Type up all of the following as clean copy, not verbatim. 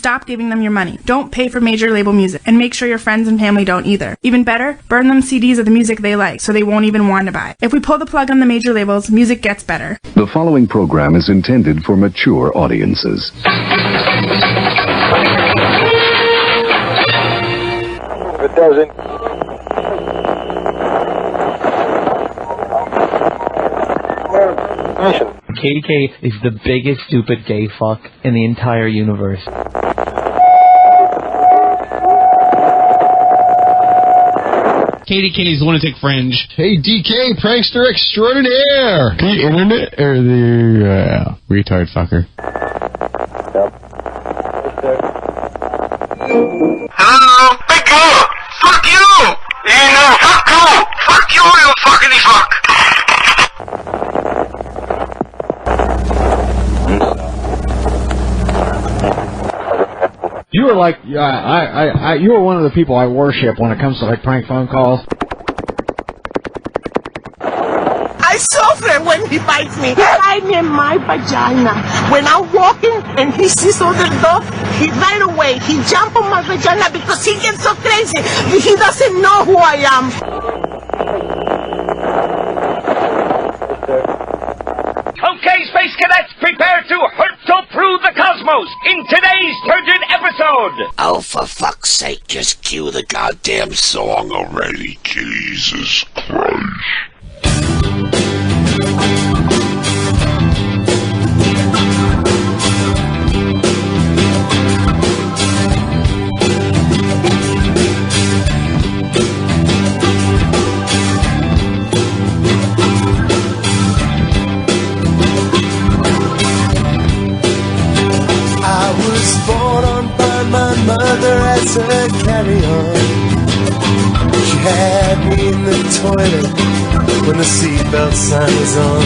stop giving them your money. Don't pay for major label music, and make sure your friends and family don't either. Even better, burn them CDs of the music they like so they won't even want to buy. If we pull the plug on the major labels, music gets better. The following program is intended for mature audiences. It doesn't. KDK is the biggest stupid gay fuck in the entire universe. KDK's Lunatic Fringe. Hey, DK, prankster extraordinaire! The internet or the retard fucker? Hello? Hey, girl! Fuck you! You know, fuck you! Fuck you, you fuckity fuck! You were like, you were one of the people I worship when it comes to like prank phone calls. I suffer when he bites me. He bites me in my vagina. When I'm walking and he sees other dog, he right away, he jump on my vagina because he gets so crazy. He doesn't know who I am. Okay, Space Cadets, prepare to hurtle through the cosmos in today's turgid episode! Oh, for fuck's sake, just cue the goddamn song already, Jesus Christ. Mother as a carry-on. She had me in the toilet when the seatbelt sign was on,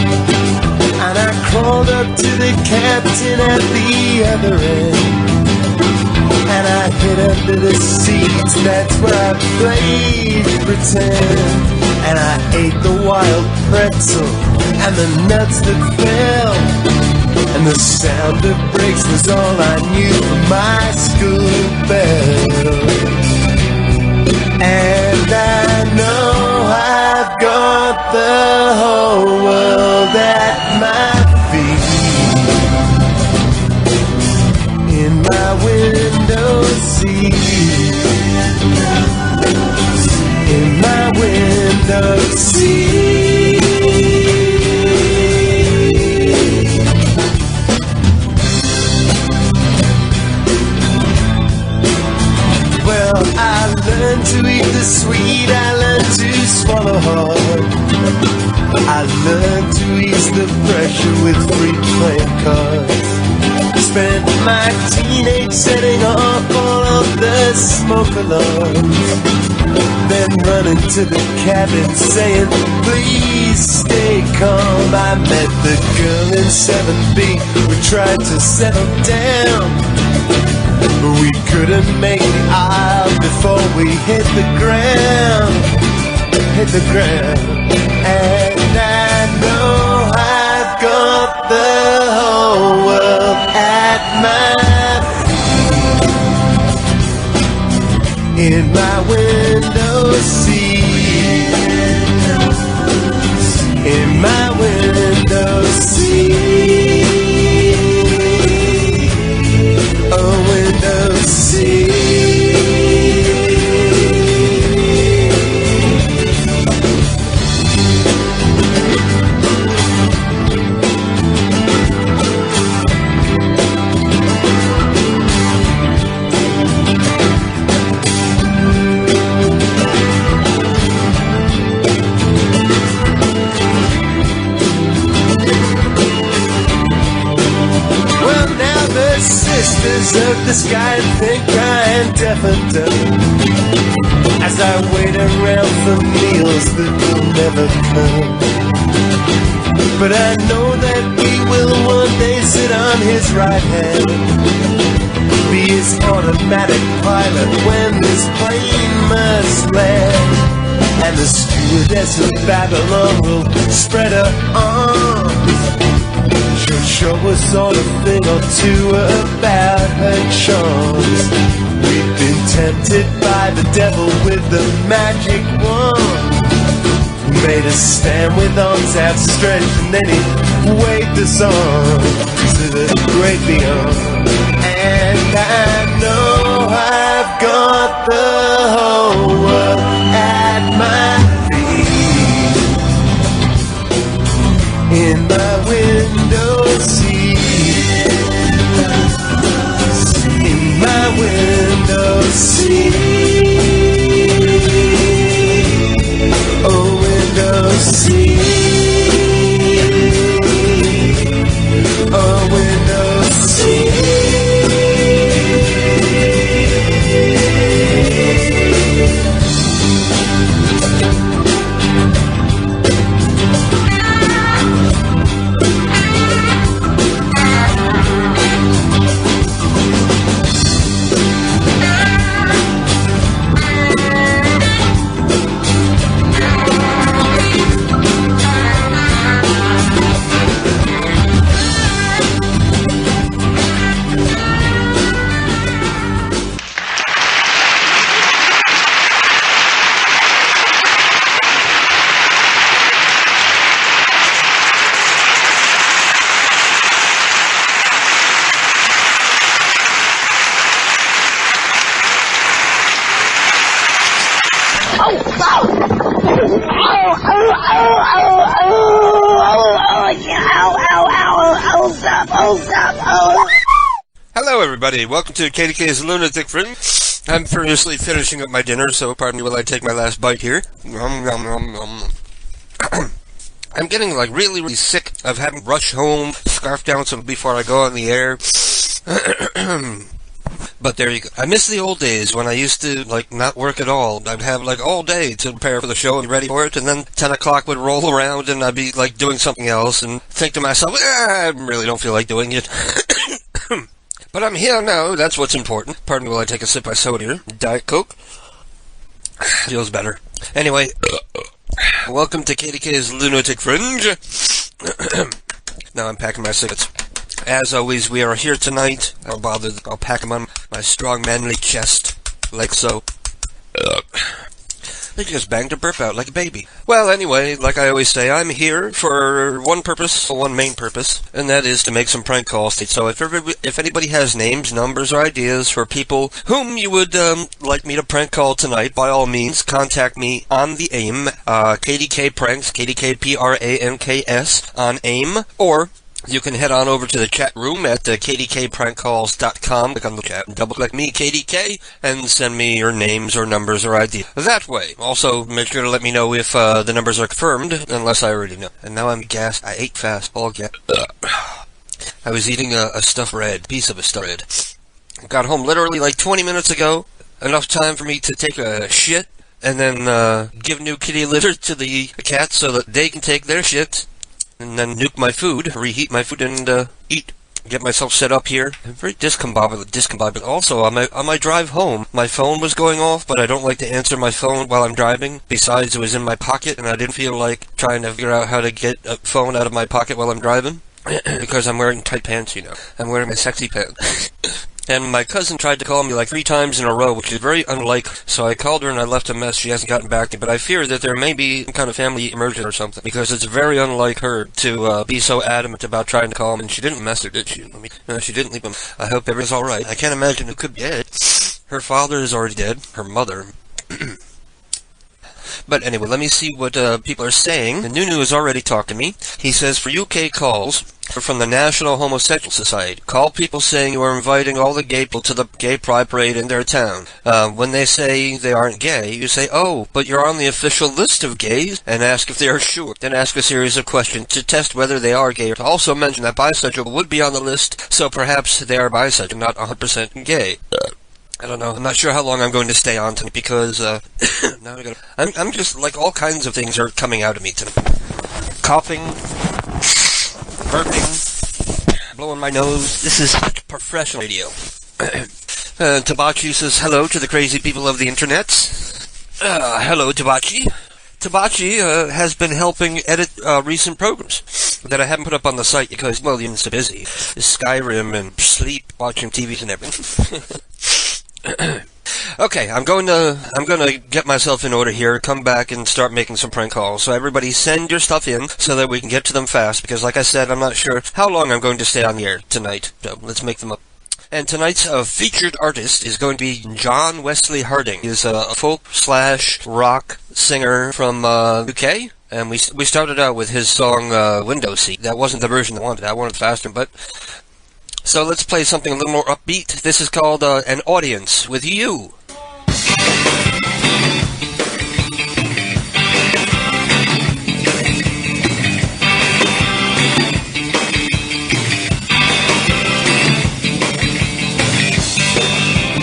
and I crawled up to the captain at the other end, and I hid under the seats. That's where I played pretend, and I ate the wild pretzel and the nuts that fell. And the sound of brakes was all I knew from my school bell. And I know I've got the whole world at my feet, in my window seat, in my window seat. I learned to eat the sweet, I learned to swallow hard. I learned to ease the pressure with free playing cards. Spent my teenage setting off all of the smoke alarms, then running to the cabin saying, please stay calm. I met the girl in 7B, we tried to settle down, but we couldn't make the aisle before we hit the ground, hit the ground. And I know I've got the whole world at my feet, in my window seat, in my window seat. A window seat. Sisters of the sky think I am deaf and dumb as I wait around for meals that will never come. But I know that we will one day sit on his right hand, be his automatic pilot when this plane must land. And the stewardess of Babylon will spread her arms. she'll show us all a thing or two about her charms. We've been tempted by the devil with the magic wand. Made us stand with arms outstretched, and then he waved us on to the great beyond. And I know I've got the whole world at my feet, in my window seat, in my window seat. Oh, window seat. Oh, window seat. Hello everybody, welcome to KDK's Lunatic Fringe. I'm furiously finishing up my dinner, so pardon me while I take my last bite here. I'm getting like really sick of having to rush home, scarf down some before I go on the air. But there you go. I miss the old days when I used to, like, not work at all. I'd have, like, all day to prepare for the show and be ready for it, and then 10 o'clock would roll around and I'd be, like, doing something else and think to myself, I really don't feel like doing it. But I'm here now, that's what's important. Pardon me while I take a sip of soda here. Diet Coke. Feels better. Anyway, welcome to KDK's Lunatic Fringe. Now I'm packing my cigarettes. As always, we are here tonight. I'll pack them on my strong, manly chest, like so. I just banged a burp out like a baby. Well, anyway, like I always say, I'm here for one main purpose, and that is to make some prank calls. So if anybody has names, numbers, or ideas for people whom you would like me to prank call tonight, by all means, contact me on the AIM, KDK Pranks, KDKPRANKS, on AIM, or you can head on over to the chat room at kdkprankcalls.com, click on the chat, and double-click me, KDK, and send me your names or numbers or ideas that way. Also, make sure to let me know if the numbers are confirmed, unless I already know. And now I'm gassed. I ate fast. All gas. I was eating a piece of a stuffed bread. Got home literally like 20 minutes ago, enough time for me to take a shit, and then give new kitty litter to the cats so that they can take their shit. And then nuke my food, reheat my food, and eat. Get myself set up here. I'm very discombobulated. Also, on my drive home, my phone was going off, but I don't like to answer my phone while I'm driving. Besides, it was in my pocket, and I didn't feel like trying to figure out how to get a phone out of my pocket while I'm driving. Because I'm wearing tight pants, you know. I'm wearing my sexy pants. And my cousin tried to call me like 3 times in a row, which is very unlikely. So I called her and I left a message. She hasn't gotten back to me, but I fear that there may be some kind of family emergency or something, because it's very unlike her to be so adamant about trying to call me. And she didn't mess her, did she? She didn't leave him. I hope everything's alright. I can't imagine who could be dead. Her father is already dead. Her mother. But anyway, let me see what people are saying. The Nunu has already talked to me. He says, for UK calls from the National Homosexual Society, call people saying you are inviting all the gay people to the gay pride parade in their town. When they say they aren't gay, you say, oh, but you're on the official list of gays, and ask if they are sure. Then ask a series of questions to test whether they are gay. To also mention that bisexual would be on the list, so perhaps they are bisexual, not 100% gay. I don't know. I'm not sure how long I'm going to stay on tonight because, now I'm just, like, all kinds of things are coming out of me tonight. Coughing, burping, blowing my nose. This is such professional radio. Tabachi says hello to the crazy people of the internet. Hello, Tabachi. Tabachi has been helping edit recent programs. that I haven't put up on the site because, well, you're so busy. Skyrim and sleep, watching TVs and everything. Okay, I'm going to get myself in order here, come back and start making some prank calls. So everybody send your stuff in so that we can get to them fast, because like I said, I'm not sure how long I'm going to stay on the air tonight. So let's make them up. And tonight's featured artist is going to be John Wesley Harding. He's a folk/rock singer from UK. And we started out with his song Window Seat. That wasn't the version I wanted. I wanted faster, but... So let's play something a little more upbeat. This is called An Audience with You.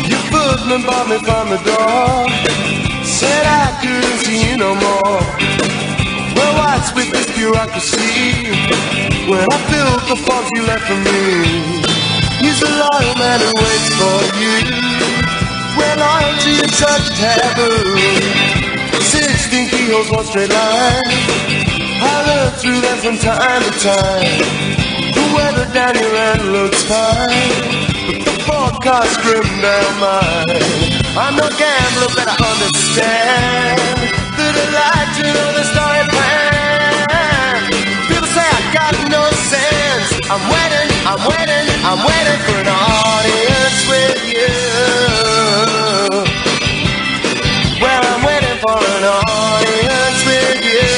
You footman bought me from the door, said I couldn't see you no more. Well, what's with this bureaucracy? When I filled the forms you left for me, he's a loyal man who waits for you. When loyalty and such taboo, 16 keyholes, one straight line. I look through them from time to time. The weather down your end looks fine, but the forecast grim down mine. I'm no gambler, but I understand the delight to know the story plan. People say I got no sense. I'm waiting for an audience with you. Well, I'm waiting for an audience with you.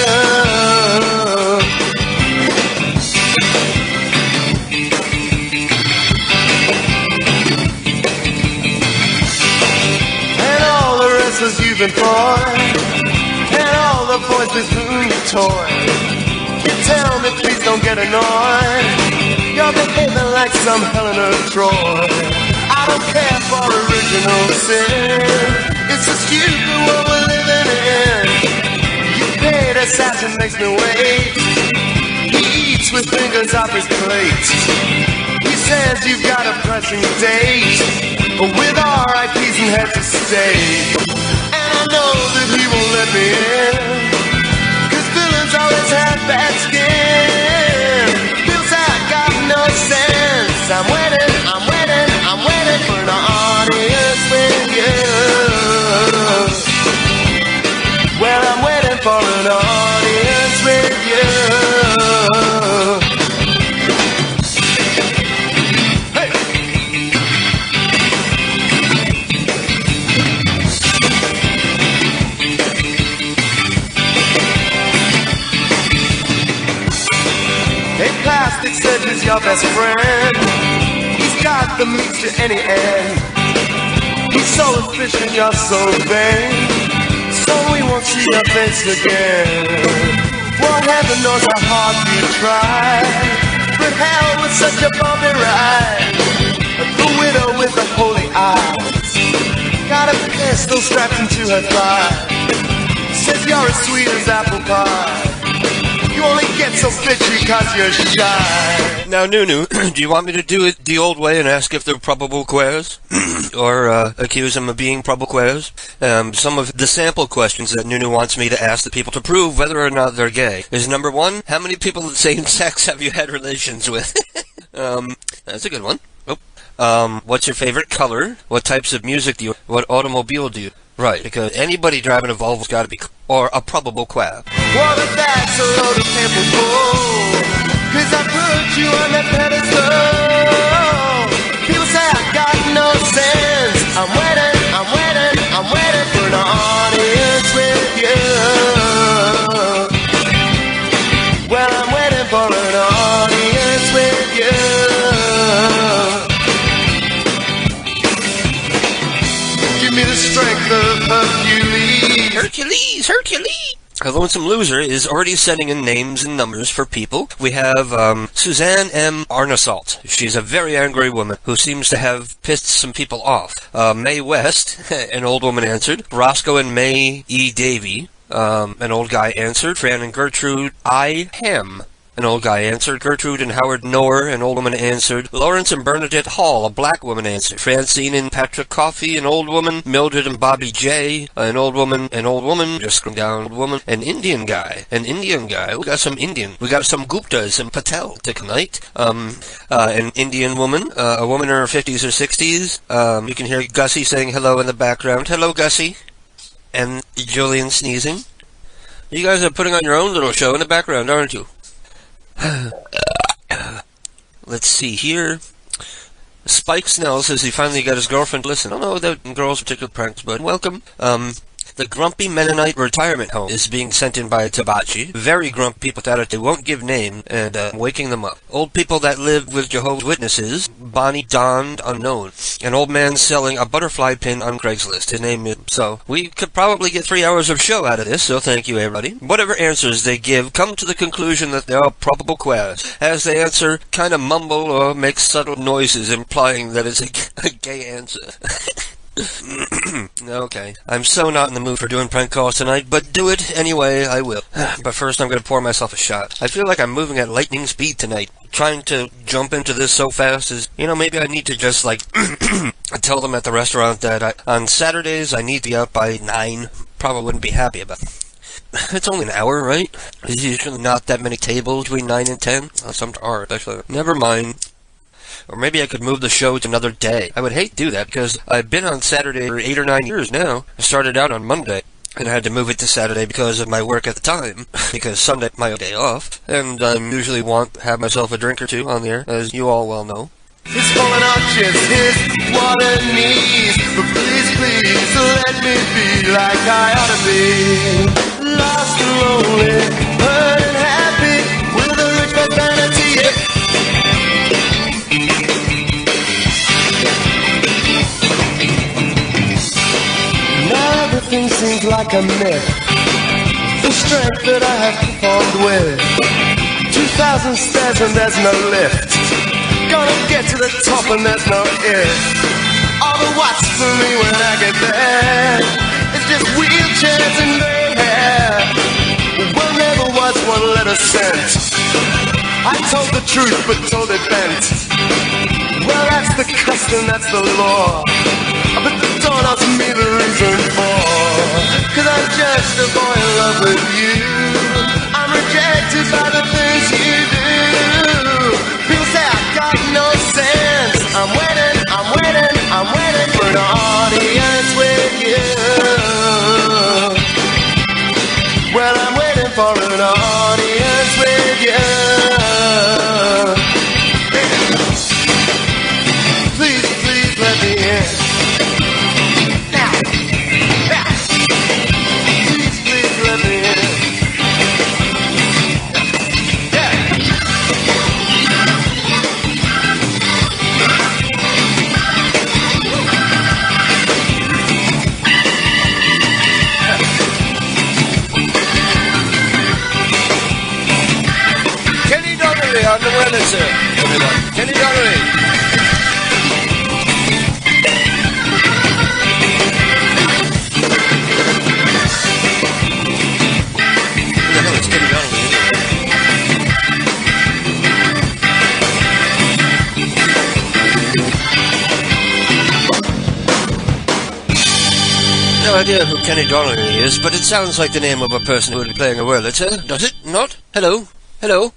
And all the wrestlers you've employed, and all the boys with whom you toy, you tell me please don't get annoyed. You're behaving like some Helena of Troy. I don't care for original sin. It's a stupid world we're living in. You paid assassin makes me wait. He eats with fingers off his plate. He says you've got a pressing date with RIPs and heads of state. And I know that he won't let me in, 'cause villains always have bad skin. No sense. I'm waiting for an audience with you. Well, I'm waiting for an audience with you. Hey! Hey, plastic surgeon's your best friend. He's got the means to any end. He's so efficient, you're so vain. So we won't see your face again. Well, heaven knows how hard you try, but hell with such a bumpy ride. The widow with the holy eyes got a pistol strapped into her thigh. Says you're as sweet as apple pie. You only get so bitchy 'cause you're shy. Now, Nunu, do you want me to do it the old way and ask if they're probable queers? Or accuse them of being probable queers? Some of the sample questions that Nunu wants me to ask the people to prove whether or not they're gay is number one, how many people of the same sex have you had relations with? That's a good one. Oh. What's your favorite color? What types of music do you... What automobile do you... Right, because anybody driving a Volvo's got to be... Or a probable quab. What if that's a load of paper bull? 'Cause I put you on that pedestal. People say I got no sense. I'm waiting for an audience with you. Well, I'm waiting for an audience with you. Give me the strength of Hercules. Hercules! A lonesome loser is already sending in names and numbers for people. We have Suzanne M. Arnasault. She's a very angry woman who seems to have pissed some people off. Mae West, an old woman, answered. Roscoe and May E. Davy, an old guy, answered. Fran and Gertrude I. Ham An old guy answered. Gertrude and Howard Knorr, an old woman, answered. Lawrence and Bernadette Hall, a black woman, answered. Francine and Patrick Coffey, an old woman. Mildred and Bobby J, an old woman, just scrolling down, old woman. An Indian guy. We got some Indian. We got some Guptas and Patel tonight. An Indian woman, a woman in her 50s or 60s. You can hear Gussie saying hello in the background. Hello, Gussie. And Julian sneezing. You guys are putting on your own little show in the background, aren't you? Let's see here. Spike Snell says he finally got his girlfriend to listen. I don't know that girl's particular pranks, but welcome. The Grumpy Mennonite Retirement Home is being sent in by Tabachi. Very grumpy people that they won't give name, and waking them up. Old people that live with Jehovah's Witnesses. Bonnie Don Unknown. An old man selling a butterfly pin on Craigslist. His name is... So, we could probably get 3 hours of show out of this, so thank you, everybody. Whatever answers they give, come to the conclusion that they are probable quests. As they answer, kind of mumble or make subtle noises implying that it's a gay answer. Okay. I'm so not in the mood for doing prank calls tonight, but do it anyway, I will. But first I'm going to pour myself a shot. I feel like I'm moving at lightning speed tonight. Trying to jump into this so fast is, maybe I need to just, tell them at the restaurant that on Saturdays I need to be out by 9. Probably wouldn't be happy about it. It's only an hour, right? There's usually not that many tables between 9 and 10. Some are, especially. Never mind. Or maybe I could move the show to another day. I would hate to do that because I've been on Saturday for 8 or 9 years now. I started out on Monday, and I had to move it to Saturday because of my work at the time, because Sunday my day off, and I usually have myself a drink or two on the air, as you all well know. His fallen arches, his water knees, but please, let me be like I ought to be. Lost and lonely, hurt and happy, with a rich man's vanity. Everything seems like a myth. The strength that I have performed with 2,000 stairs and there's no lift. Gonna get to the top and there's no if. All the what's for me when I get there. It's just wheelchairs and gray hair. Well, never was one letter sent. I told the truth but told it bent. Well, that's the custom, that's the law. But don't ask me the reason for. Cause I'm just a boy in love with you. I'm rejected by the things you do. People say I got no sense. I'm waiting for an audience with you. Well, I'm waiting for an audience with you. Please let me in. On the weather, sir. Everyone. Kenny Donnery. Who the hell is Kenny Donnery? No idea who Kenny Donnery is, but it sounds like the name of a person who would be playing a Wurlitzer. Does it? Not? Hello? Hello?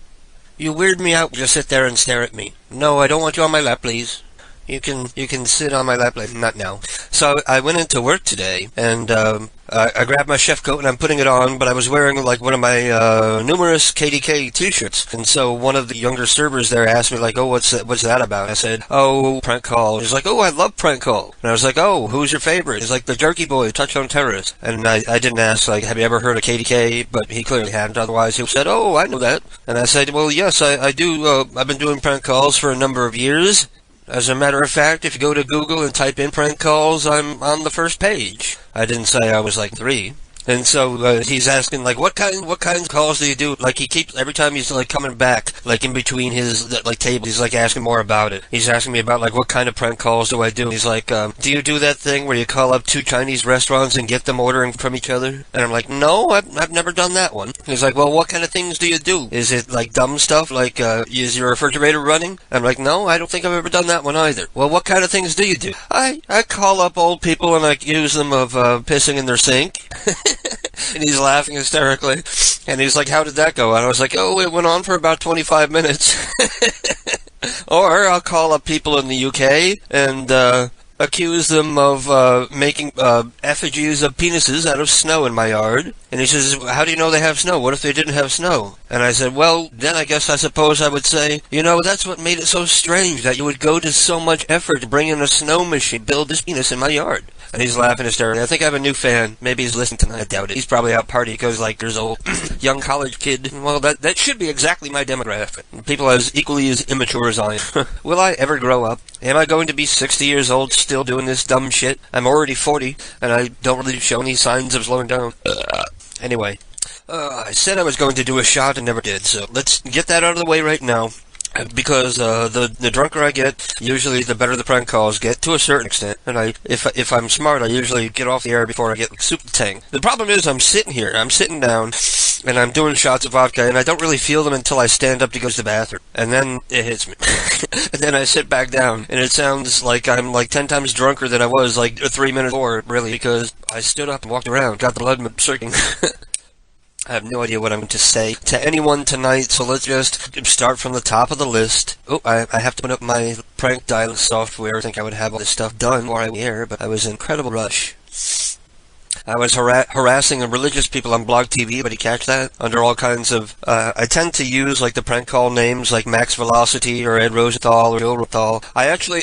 You weird me out. Just sit there and stare at me. No, I don't want you on my lap, please. You can sit on my lap, not now. So I went into work today, and I grabbed my chef coat and I'm putting it on, but I was wearing one of my numerous KDK t-shirts. And so one of the younger servers there asked me oh, what's that about? I said, oh, prank call. He's like, oh, I love prank call. And I was like, oh, who's your favorite? He's like, the Jerky Boy, Touchdown Terrorist. And I didn't ask have you ever heard of KDK? But he clearly hadn't. Otherwise he said, oh, I know that. And I said, well, yes, I do. I've been doing prank calls for a number of years. As a matter of fact, if you go to Google and type in prank calls, I'm on the first page. I didn't say I was 3. And so he's asking, like, what kind of calls do you do? Like, he keeps, every time he's, like, coming back, like, in between his, like, table, he's, like, asking more about it. He's asking me about, like, what kind of prank calls do I do? He's like, do you do that thing where you call up 2 Chinese restaurants and get them ordering from each other? And I'm like, no, I've never done that one. He's like, well, what kind of things do you do? Is it, like, dumb stuff, like, is your refrigerator running? I'm like, no, I don't think I've ever done that one either. Well, what kind of things do you do? I call up old people and I accuse them of pissing in their sink. And he's laughing hysterically. And he's like, how did that go? And I was like, oh, it went on for about 25 minutes. Or I'll call up people in the UK and accuse them of making effigies of penises out of snow in my yard. And he says, how do you know they have snow? What if they didn't have snow? And I said, well, then I suppose I would say, you know, that's what made it so strange, that you would go to so much effort to bring in a snow machine, build this penis in my yard. And he's laughing hysterically. I think I have a new fan. Maybe he's listening tonight. I doubt it. He's probably out partying because, like, there's a young college kid. Well, that should be exactly my demographic. People as equally as immature as I am. Will I ever grow up? Am I going to be 60 years old still doing this dumb shit? I'm already 40, and I don't really show any signs of slowing down. Anyway, I said I was going to do a shot and never did, so let's get that out of the way right now. Because the drunker I get, usually the better the prank calls get, to a certain extent. And if I'm smart, I usually get off the air before I get like, super tang. The problem is I'm sitting down, and I'm doing shots of vodka, and I don't really feel them until I stand up to go to the bathroom. And then it hits me. And then I sit back down, and it sounds like I'm like 10 times drunker than I was like 3 minutes before, really, because I stood up and walked around, got the blood circulating. I have no idea what I'm going to say to anyone tonight, so let's just start from the top of the list. Oh, I have to open up my prank dialing software. I think I would have all this stuff done before I was here, but I was in incredible rush. I was harassing religious people on Blog TV, but you catch that? Under all kinds of, I tend to use, like, the prank call names, like Max Velocity, or Ed Rosenthal, or Joe Rosenthal. I actually,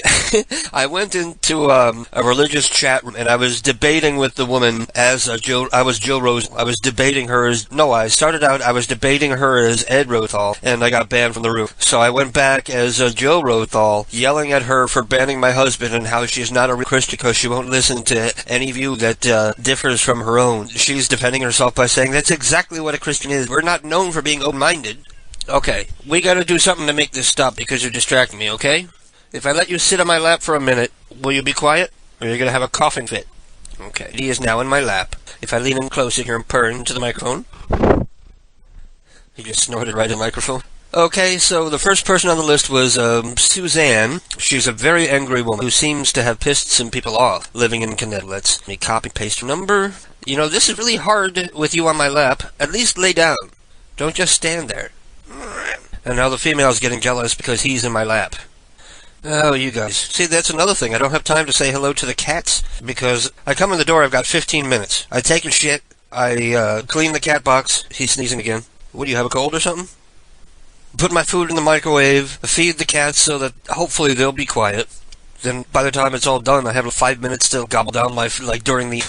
I went into, a religious chat room, and I was debating with the woman as, I was Joe Rosenthal. I was debating her as, I started out, I was debating her as Ed Rosenthal, and I got banned from the room. So I went back as, Joe Rosenthal, yelling at her for banning my husband, and how she's not a real Christian because she won't listen to any view that, differs from her own. She's defending herself by saying that's exactly what a Christian is. We're not known for being open-minded. Okay, we gotta do something to make this stop because you're distracting me, okay? If I let you sit on my lap for a minute, will you be quiet? Or you're gonna have a coughing fit? Okay, he is now in my lap. If I lean in closer here and purr into the microphone. He just snorted right in the microphone. Okay, so the first person on the list was Suzanne. She's a very angry woman who seems to have pissed some people off living in Connecticut. Let me copy paste her number. You know, this is really hard with you on my lap. At least lay down. Don't just stand there. And now the female's getting jealous because he's in my lap. Oh, you guys. See, that's another thing. I don't have time to say hello to the cats because I come in the door, I've got 15 minutes. I take a shit, I clean the cat box. He's sneezing again. What, do you have a cold or something? Put my food in the microwave, feed the cats so that hopefully they'll be quiet. Then by the time it's all done, I have 5 minutes to gobble down my food, like during the...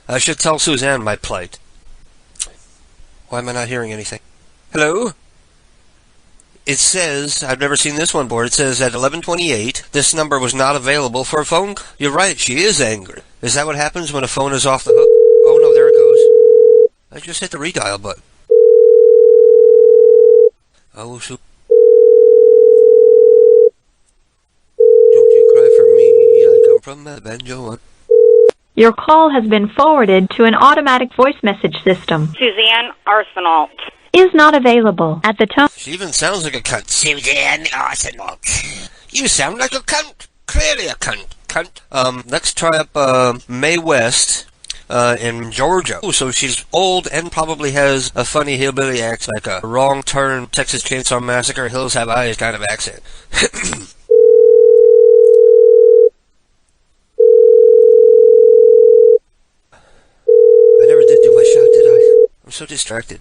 I should tell Suzanne my plight. Why am I not hearing anything? Hello? It says, I've never seen this one before, it says at 11:28, this number was not available for a phone. You're right, she is angry. Is that what happens when a phone is off the hook? Oh no, there it goes. I just hit the redial button. Oh, so don't you cry for me, I come from the banjo. Your call has been forwarded to an automatic voice message system. Suzanne Arsenault is not available at the tone. She even sounds like a cunt. Suzanne Arsenault. You sound like a cunt. Clearly a cunt. Let's try up Mae West. In Georgia. Oh, so she's old and probably has a funny hillbilly accent, like a wrong turn, Texas Chainsaw Massacre, Hills Have Eyes kind of accent. I never did do my shot, did I? I'm so distracted.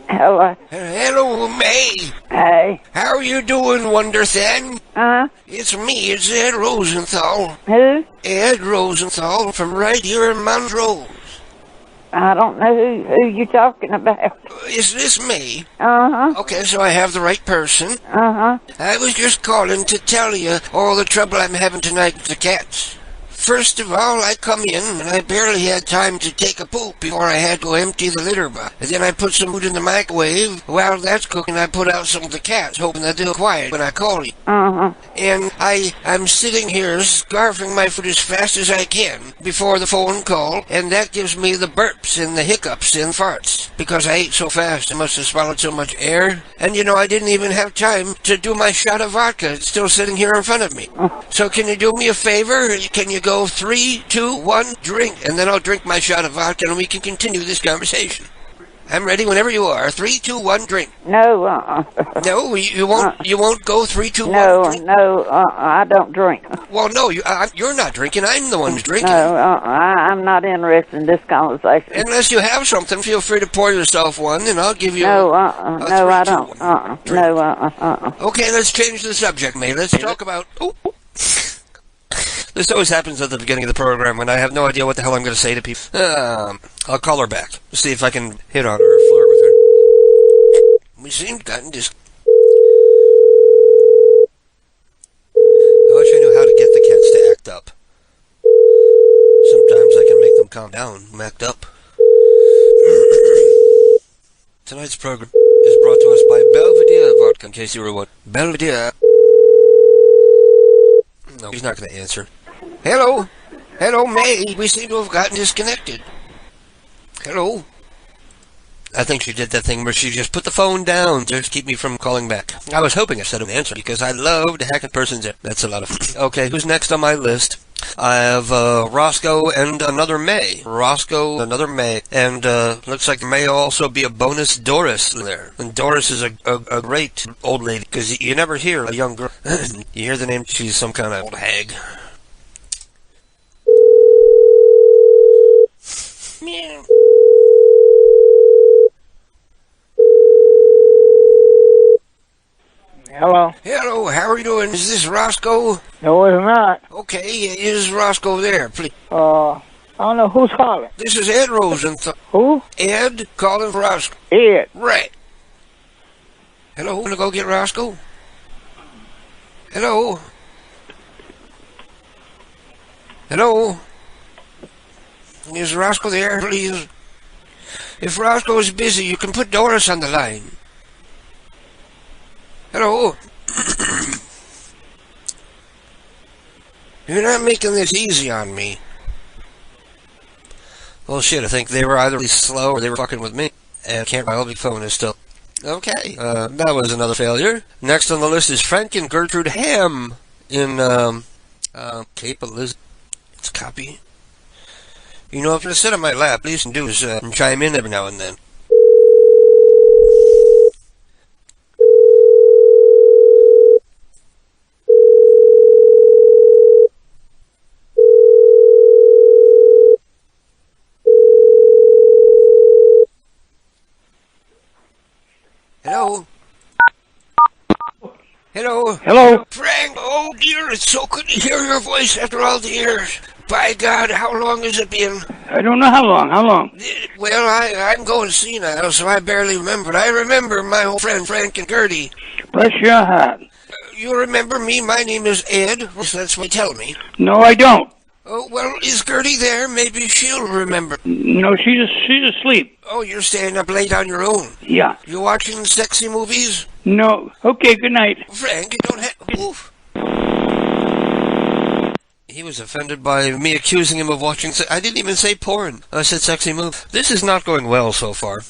Hello. Hello, May. Hey. How are you doing, Wonder Thin? It's me, it's Ed Rosenthal. Who? Ed Rosenthal from right here in Montrose. I don't know who you're talking about. Is this me? Uh-huh. Okay, so I have the right person. Uh-huh. I was just calling to tell you all the trouble I'm having tonight with the cats. First of all, I come in, and I barely had time to take a poop before I had to empty the litter box. And then I put some food in the microwave. While that's cooking, I put out some of the cats, hoping that they'll quiet when I call you. And I'm sitting here scarfing my food as fast as I can before the phone call, and that gives me the burps and the hiccups and farts. Because I ate so fast, I must have swallowed so much air. And I didn't even have time to do my shot of vodka. It's still sitting here in front of me. So can you do me a favor? Can you go 3, 2, 1, drink, and then I'll drink my shot of vodka and we can continue this conversation. I'm ready whenever you are. 3, 2, 1, drink. No, No, you won't. You won't go 3, 2, 1. No, I don't drink. Well, no, you're not drinking. I'm the one who's drinking. No, I'm not interested in this conversation. Unless you have something, feel free to pour yourself one, and I'll give you. No, I don't. No, Okay, let's change the subject, mate. Let's talk about. Oh. This always happens at the beginning of the program when I have no idea what the hell I'm going to say to people. I'll call her back. See if I can hit on her or flirt with her. We seem gotten just. I wish I knew how to get the cats to act up. Sometimes I can make them calm down, act up. Tonight's program is brought to us by Belvedere Vodka, in case you were wondering. Belvedere. No, he's not going to answer. Hello? Hello, May. We seem to have gotten disconnected. Hello? I think she did that thing where she just put the phone down to keep me from calling back. I was hoping I said an answer because I love to hack a person's ear. That's a lot of fun. Okay, who's next on my list? I have Roscoe and another May. Roscoe, another May. And looks like there may also be a bonus Doris there. And Doris is a great old lady because you never hear a young girl. You hear the name, she's some kind of old hag. Meow. Hello. Hello, how are you doing? Is this Roscoe? No, it's not. Okay, is Roscoe there, please? I don't know who's calling. This is Ed Rosenthal. Who? Ed, calling for Roscoe. Ed. Right. Hello, wanna go get Roscoe? Hello? Hello? Is Roscoe there, please? If Roscoe is busy, you can put Doris on the line. Hello? You're not making this easy on me. Well, shit, I think they were either really slow or they were fucking with me. And my big phone is still... Okay, that was another failure. Next on the list is Frank and Gertrude Ham in, Cape Elizabeth. Let's copy. You know, if you sit on my lap, all you can do is chime in every now and then. Hello? Hello? Hello? Frank, oh dear, it's so good to hear your voice after all the years. By God, how long has it been? I don't know how long. How long? Well, I'm going senile, so I barely remember. I remember my old friend Frank and Gertie. Bless your heart. You remember me? My name is Ed. That's what they tell me. No, I don't. Oh, well, is Gertie there? Maybe she'll remember. No, she's asleep. Oh, you're staying up late on your own? Yeah. You watching sexy movies? No. Okay, good night. Frank, you don't have... Oof. He was offended by me accusing him of watching... I didn't even say porn. I said sexy movie. This is not going well so far.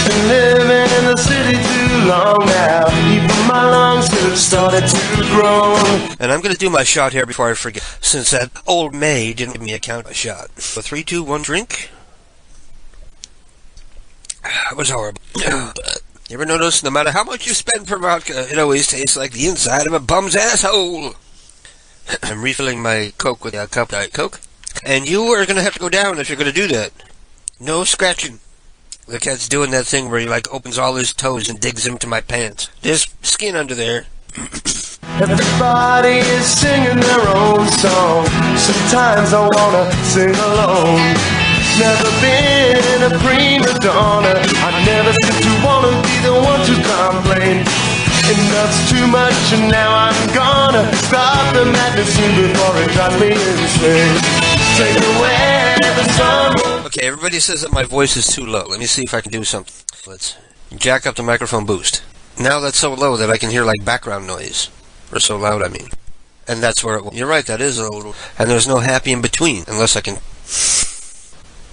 Been living in the city too long now. Even my lungs have started to grow. And I'm going to do my shot here before I forget, since that old May didn't give me a count of a shot. So 3, 2, 1, drink. It was horrible. You ever notice, no matter how much you spend for vodka, it always tastes like the inside of a bum's asshole? I'm refilling my Coke with a cup of Diet Coke. And you are going to have to go down if you're going to do that. No scratching. The cat's doing that thing where he, opens all his toes and digs into my pants. There's skin under there. Everybody is singing their own song. Sometimes I wanna sing alone. Never been a prima donna. I never seem to wanna be the one to complain. Enough's too much and now I'm gonna stop the madness soon before it drives me insane. Take away the sun. Okay, everybody says that my voice is too low. Let me see if I can do something. Let's jack up the microphone boost. Now that's so low that I can hear like background noise. Or so loud, I mean. And that's where it will. You're right, that is a little. And there's no happy in between, unless I can.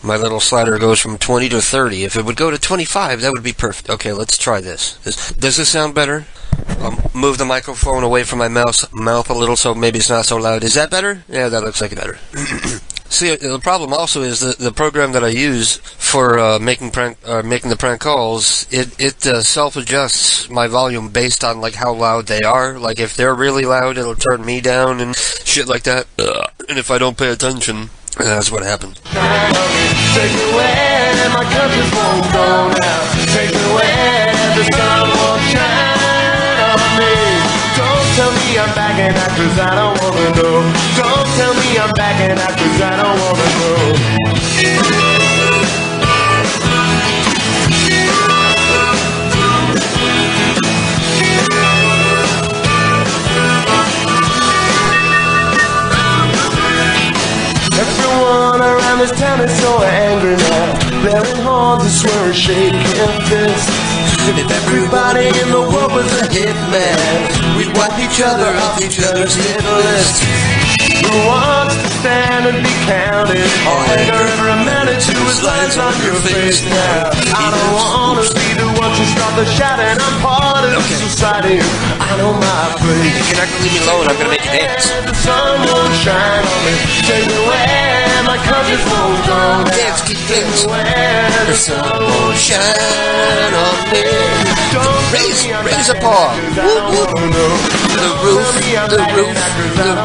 My little slider goes from 20 to 30. If it would go to 25, that would be perfect. Okay, let's try this. Does this sound better? I'll move the microphone away from my mouth a little so maybe it's not so loud. Is that better? Yeah, that looks like it better. See, the problem also is the program that I use for making the prank calls. It self-adjusts my volume based on like how loud they are. Like if they're really loud, it'll turn me down and shit like that. And if I don't pay attention, that's what happened. Take away, my conscience won't go now. Take away, the sun won't shine on me. Don't tell me I'm backing out 'cause I don't wanna know. Don't tell me I'm backing out 'cause I don't wanna know. Everyone around this town is so angry now. Bearing horns and swearing, shaking fists. If everybody in the world was a hitman, we'd wipe each other off each other's hit list. Who wants to stand and be counted? Or anger ever amounted to his lines on your face now? I don't want to be the one to start the shouting. I'm part of society. I know my place. You're not gonna leave me alone. I'm gonna make you dance. The sun won't shine on me. Take me where my conscience won't go now. Dance, keep things. The sun won't shine on me. Raise a paw. The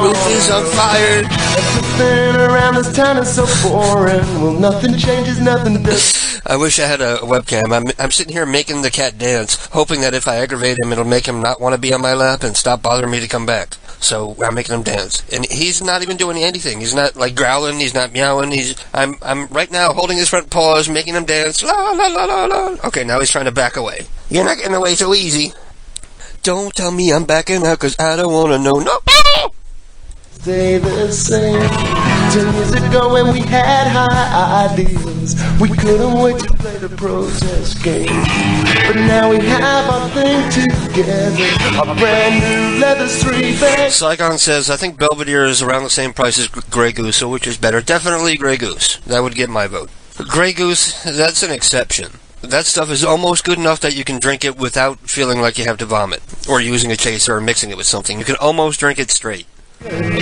roof is on fire. Everything around this town is so boring. Well, nothing changes, nothing does. I wish I had a webcam. I'm sitting here making the cat dance, hoping that if I aggravate him, it'll make him not want to be on my lap and stop bothering me to come back. So I'm making him dance, and he's not even doing anything. He's not like growling. He's not meowing. I'm right now holding his front paws, making him dance. La la la la la. Okay, now he's trying to back away. You're not getting away so easy. Don't tell me I'm backing out 'cause I don't want to know. No. Stay the same. 10 years ago when we had high ideals, we couldn't wait to play the protest game. But now we have our thing together, a brand new leather three-bag. Saigon says, I think Belvedere is around the same price as Grey Goose, so which is better? Definitely Grey Goose. That would get my vote. Grey Goose, that's an exception. That stuff is almost good enough that you can drink it without feeling like you have to vomit, or using a chaser or mixing it with something. You can almost drink it straight. Who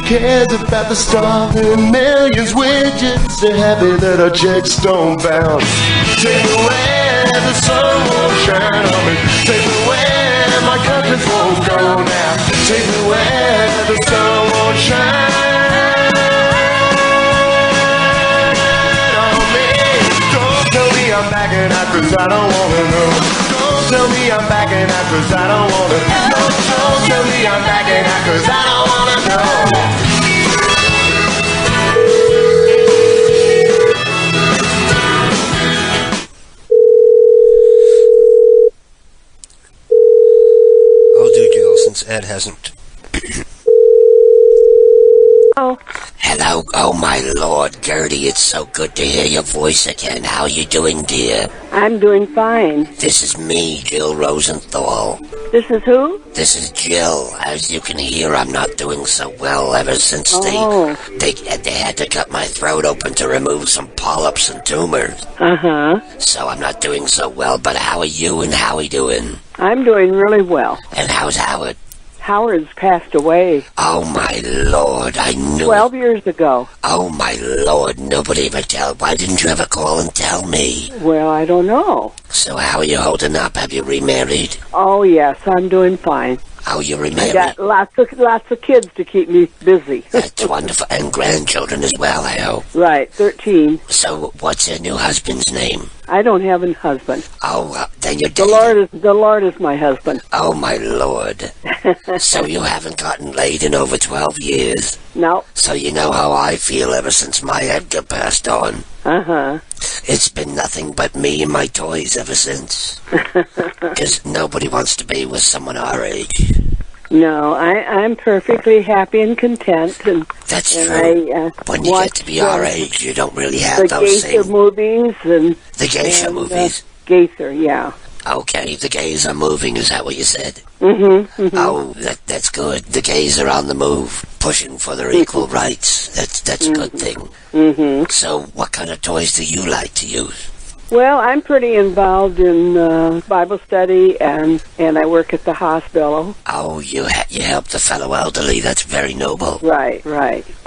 cares about the starving millions? We're just so happy that our checks don't bounce. Take me where the sun won't shine on me. Take me where my conscience won't go now. Take me where the sun won't shine on me. Don't tell me I'm backing out 'cause I don't wanna know. Don't tell me I'm backing out 'cause I don't wanna know. Don't tell me I'm backing out 'cause I don't wanna know. I'll do Jill since Ed hasn't. Oh. Hello, oh my Lord, Gertie, it's so good to hear your voice again. How you doing, dear? I'm doing fine. This is me, Jill Rosenthal. This is who? This is Jill. As you can hear, I'm not doing so well ever since they had to cut my throat open to remove some polyps and tumors. Uh-huh. So I'm not doing so well, but how are you and Howie doing? I'm doing really well. And how's Howard? Howard's passed away. Oh my Lord, I knew 12 years ago. Oh my Lord, nobody ever tell. Why didn't you ever call and tell me? Well, I don't know. So how are you holding up? Have you remarried? Oh yes, I'm doing fine. Oh, you remarried? I got lots of kids to keep me busy. That's wonderful. And grandchildren as well, I hope. Right, 13. So what's your new husband's name? I don't have a husband. Oh, then you're The Lord is my husband. Oh, my Lord. So you haven't gotten laid in over 12 years? No. So you know how I feel ever since my Edgar passed on? Uh-huh. It's been nothing but me and my toys ever since. Because nobody wants to be with someone our age. No, I'm perfectly happy and content. And that's true. When you get to be our age, you don't really have those things. The geisha movies and... The geisha movies? Geisha, yeah. Okay, the gays are moving, is that what you said? Mm-hmm. Oh, that's good. The gays are on the move, pushing for their equal rights. That's a good thing. Mm-hmm. So, what kind of toys do you like to use? Well, I'm pretty involved in Bible study, and I work at the hospital. Oh, you help the fellow elderly. That's very noble. Right.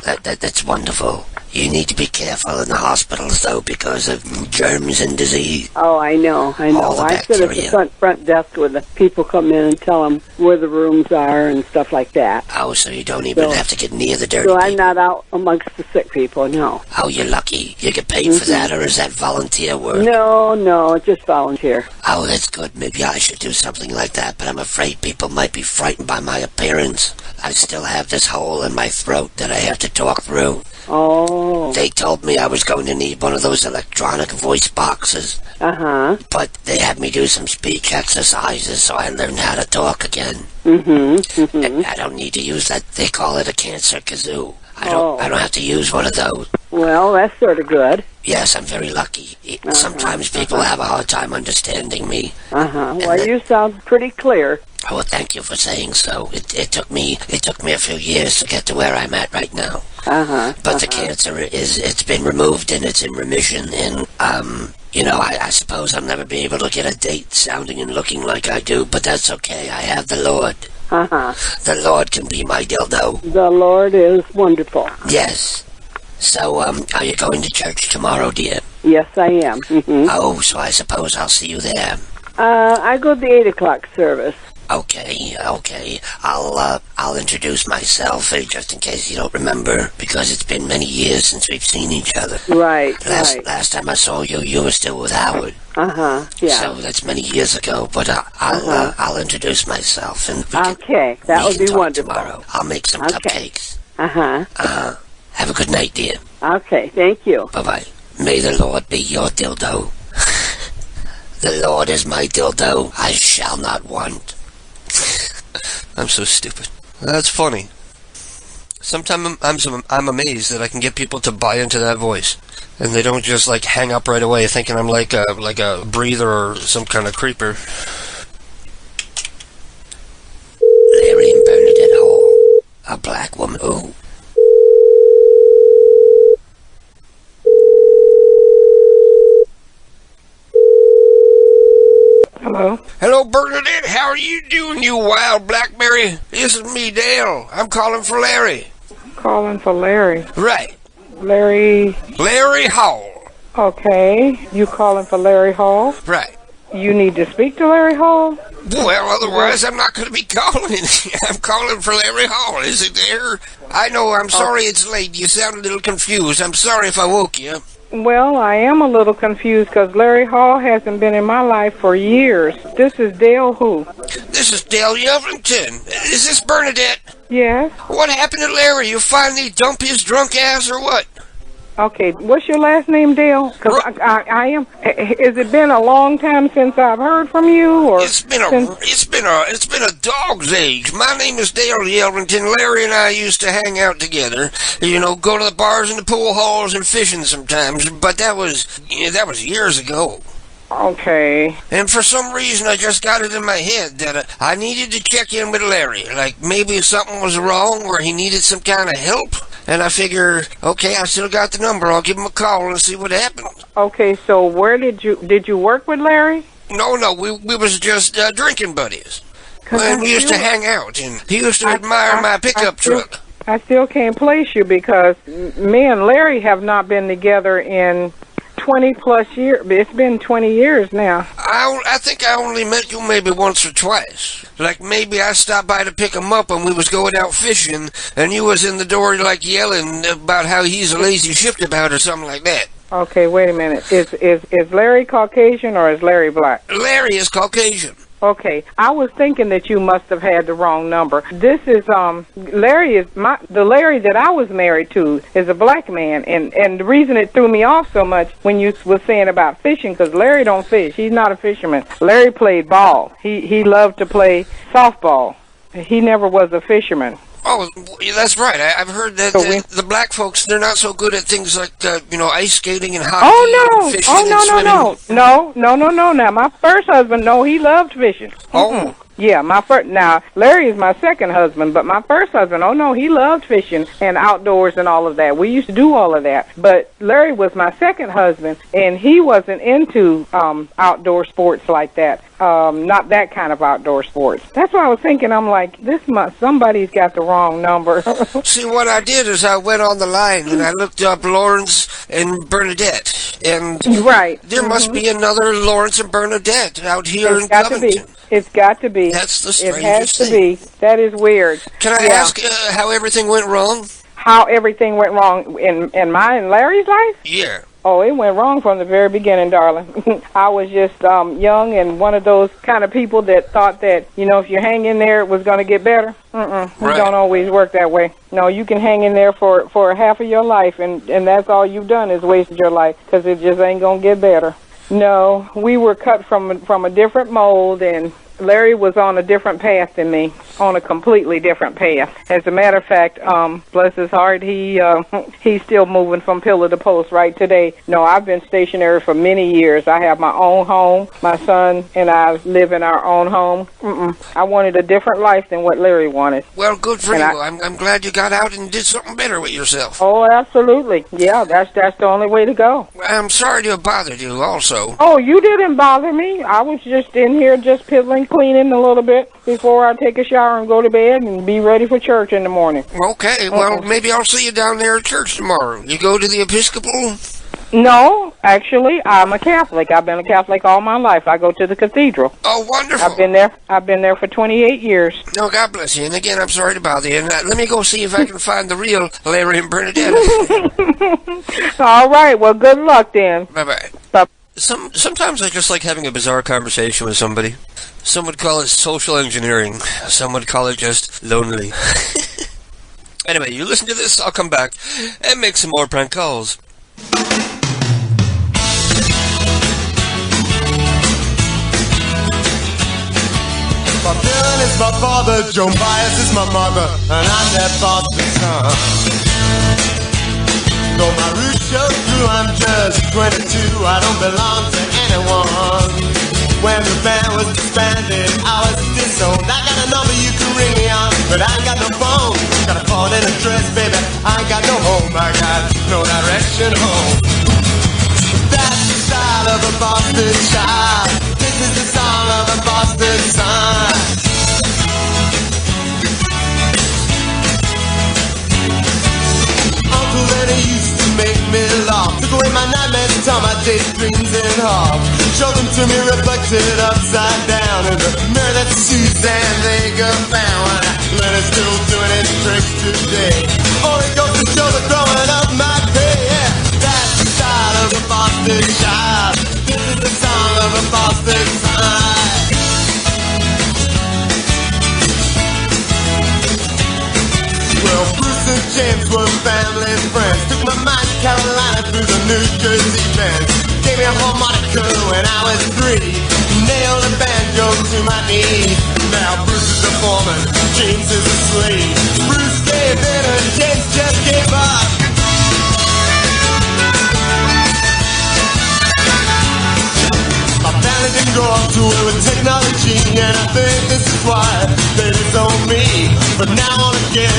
That's wonderful. You need to be careful in the hospitals, though, because of germs and disease. Oh, I know. All the I sit at the front desk where the people come in and tell them where the rooms are and stuff like that. Oh, so you don't even have to get near the dirty people. So I'm not out amongst the sick people, no. Oh, you're lucky. You get paid for that, or is that volunteer work? No, just volunteer. Oh, that's good. Maybe I should do something like that, but I'm afraid people might be frightened by my appearance. I still have this hole in my throat that I have to talk through. Oh. They told me I was going to need one of those electronic voice boxes. Uh-huh. But they had me do some speech exercises so I learned how to talk again. Mm-hmm. I don't need to use that. They call it a cancer kazoo. I don't have to use one of those. Well, that's sort of good. Yes, I'm very lucky. Sometimes people have a hard time understanding me. Well, you sound pretty clear. Oh, well, thank you for saying so. It took me a few years to get to where I'm at right now. But the cancer it's been removed and it's in remission, and I suppose I'll never be able to get a date sounding and looking like I do, but that's okay. I have the Lord. The Lord can be my dildo. The Lord is wonderful. Yes. So, are you going to church tomorrow, dear? Yes, I am. Oh, so I suppose I'll see you there. I go to the 8 o'clock service. Okay. I'll introduce myself, just in case you don't remember, because it's been many years since we've seen each other. Right. Last time I saw you, you were still with Howard. Yeah. So that's many years ago, but I'll introduce myself, and that would be wonderful. Tomorrow. I'll make some cupcakes. Have a good night, dear. Okay, thank you. Bye-bye. May the Lord be your dildo. The Lord is my dildo. I shall not want. I'm so stupid. That's funny. Sometimes I'm amazed that I can get people to buy into that voice, and they don't just like hang up right away thinking I'm like a breather or some kind of creeper. Larry and Bernadette Hall, a black woman. Oh. Hello? Hello, Bernadette. How are you doing, you wild blackberry? This is me, Dale. I'm calling for Larry. Calling for Larry. Right. Larry Hall. Okay. You calling for Larry Hall? Right. You need to speak to Larry Hall? Well, otherwise I'm not going to be calling. I'm calling for Larry Hall. Is it there? I know, I'm sorry it's late. You sound a little confused. I'm sorry if I woke you. Well, I am a little confused because Larry Hall hasn't been in my life for years. This is Dale who? This is Dale Yelvington. Is this Bernadette? Yes. What happened to Larry? You finally dump his drunk ass or what? Okay, what's your last name, Dale? Because I am. Has it been a long time since I've heard from you, or it's been a dog's age. My name is Dale Yelvington. Larry and I used to hang out together. You know, go to the bars and the pool halls and fishing sometimes. But that was years ago. Okay. And for some reason, I just got it in my head that I needed to check in with Larry. Like maybe something was wrong, or he needed some kind of help. And I figure, okay, I still got the number. I'll give him a call and see what happened. Okay, so where did you work with Larry? No, we was just drinking buddies. And we used to hang out, and he used to admire my pickup truck. I still can't place you because me and Larry have not been together in 20-plus years. It's been 20 years now. I think I only met you maybe once or twice. Like maybe I stopped by to pick him up and we was going out fishing, and you was in the door like yelling about how he's a lazy shiftabout or something like that. Okay, wait a minute. Is Larry Caucasian or is Larry black? Larry is Caucasian. Okay, I was thinking that you must have had the wrong number. This is Larry is the Larry that I was married to is a black man, and the reason it threw me off so much when you was saying about fishing, because Larry don't fish. He's not a fisherman. Larry played ball. He loved to play softball. He never was a fisherman. Oh, that's right. I've heard that the black folks, they're not so good at things like, ice skating and hockey. Oh, and fishing no. and swimming. No. Now, my first husband, no, he loved fishing. Oh. Yeah, now, Larry is my second husband, but my first husband, oh no, he loved fishing and outdoors and all of that. We used to do all of that. But Larry was my second husband, and he wasn't into outdoor sports like that. Not that kind of outdoor sports. That's why I was thinking, I'm like, somebody's got the wrong number. See, what I did is I went on the line and I looked up Lawrence and Bernadette. And right. There must be another Lawrence and Bernadette out here in Covington. It's got to be. That's the It has strangest to be. That is weird. Can I ask how everything went wrong? How everything went wrong in my and Larry's life? Yeah. Oh, it went wrong from the very beginning, darling. I was just young and one of those kind of people that thought that, if you hang in there, it was going to get better. It don't always work that way. No, you can hang in there for half of your life, and that's all you've done is wasted your life, because it just ain't going to get better. No, we were cut from a different mold, and Larry was on a different path than me, on a completely different path. As a matter of fact, bless his heart, he's still moving from pillar to post right today. No, I've been stationary for many years. I have my own home. My son and I live in our own home. I wanted a different life than what Larry wanted. Well, good for you. I'm glad you got out and did something better with yourself. Oh, absolutely. Yeah, that's the only way to go. I'm sorry to have bothered you also. Oh, you didn't bother me. I was just in here just piddling, cleaning a little bit before I take a shower and go to bed and be ready for church in the morning. Okay, well, maybe I'll see you down there at church tomorrow. You go to the Episcopal? No, actually, I'm a Catholic. I've been a Catholic all my life. I go to the cathedral. Oh, wonderful. I've been there for 28 years. No, God bless you. And again, I'm sorry to bother you. And let me go see if I can find the real Larry and Bernadette. All right, well, good luck then. Bye-bye. Bye. Sometimes I just like having a bizarre conversation with somebody. Some would call it social engineering. Some would call it just lonely. Anyway, you listen to this, I'll come back and make some more prank calls. Bob Dylan is my father, Joan Baez is my mother, and I'm that Boston son. Though my roots show through, I'm just 22. I don't belong to anyone. When the band was disbanded, I was disowned. I got a number you can ring me on, but I ain't got no phone. Got a phone and a dress, baby. I ain't got no home. I got no direction home. That's the style of a Boston child. This is the song of a Boston son. Uncle Lenny used to make me laugh. Took away my nightmares and turned my daydreams in half. Showed them to me reflected upside down in the mirror that Suzanne Vega found. Lenny's still doing his tricks today. Only goes to show the growing up my pay. Yeah, that's the style of a Boston child. This is the song of a Boston son. Well, Bruce and James were family friends. Took my mind to Carolina through the New Jersey fence. Gave me a harmonica when I was 3. Nailed a banjo to my knee. Now Bruce is a foreman, James is a slave. Bruce gave in and James just gave up. My family didn't grow up to it with technology, and I think this is why they disown me. But now I wanna get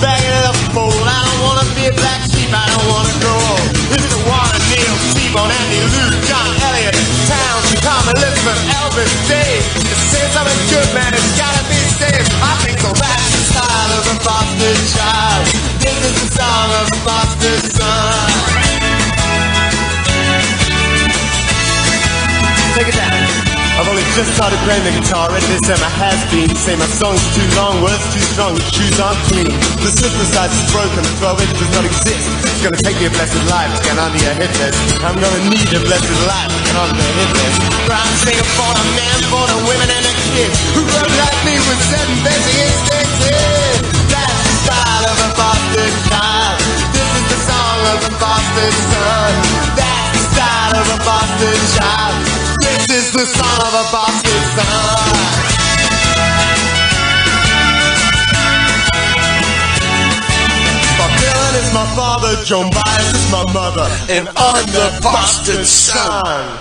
back in the fold. I don't wanna be a black sheep, I don't wanna grow old. This is the Warren, Neil, T-Bone, Andy, Lou, John, Elliott, Towns, Tom, Elizabeth, Elvis, Dave. To say something good, man, it's gotta be saved. I think so. That's the style of a Boston child. This is the song of a Boston son. Take it down. I've only just started playing the guitar, and they say my has been. Say my song's too long, words too strong, the shoes aren't clean. The synthesizer's broken, the 12-inch does not exist. It's gonna take me a blessed life to get onto your hit list. I'm gonna need a blessed life to get onto the hit list. I'm singing for the men, for the women and the kids who grow like me with 7 basic instincts. That's the style of a Boston child. This is the song of a Boston son. That's the style of a Boston child. This is the song of a Boston son. Bob Dylan is my father, Joan Baez is my mother, and I'm the Boston son.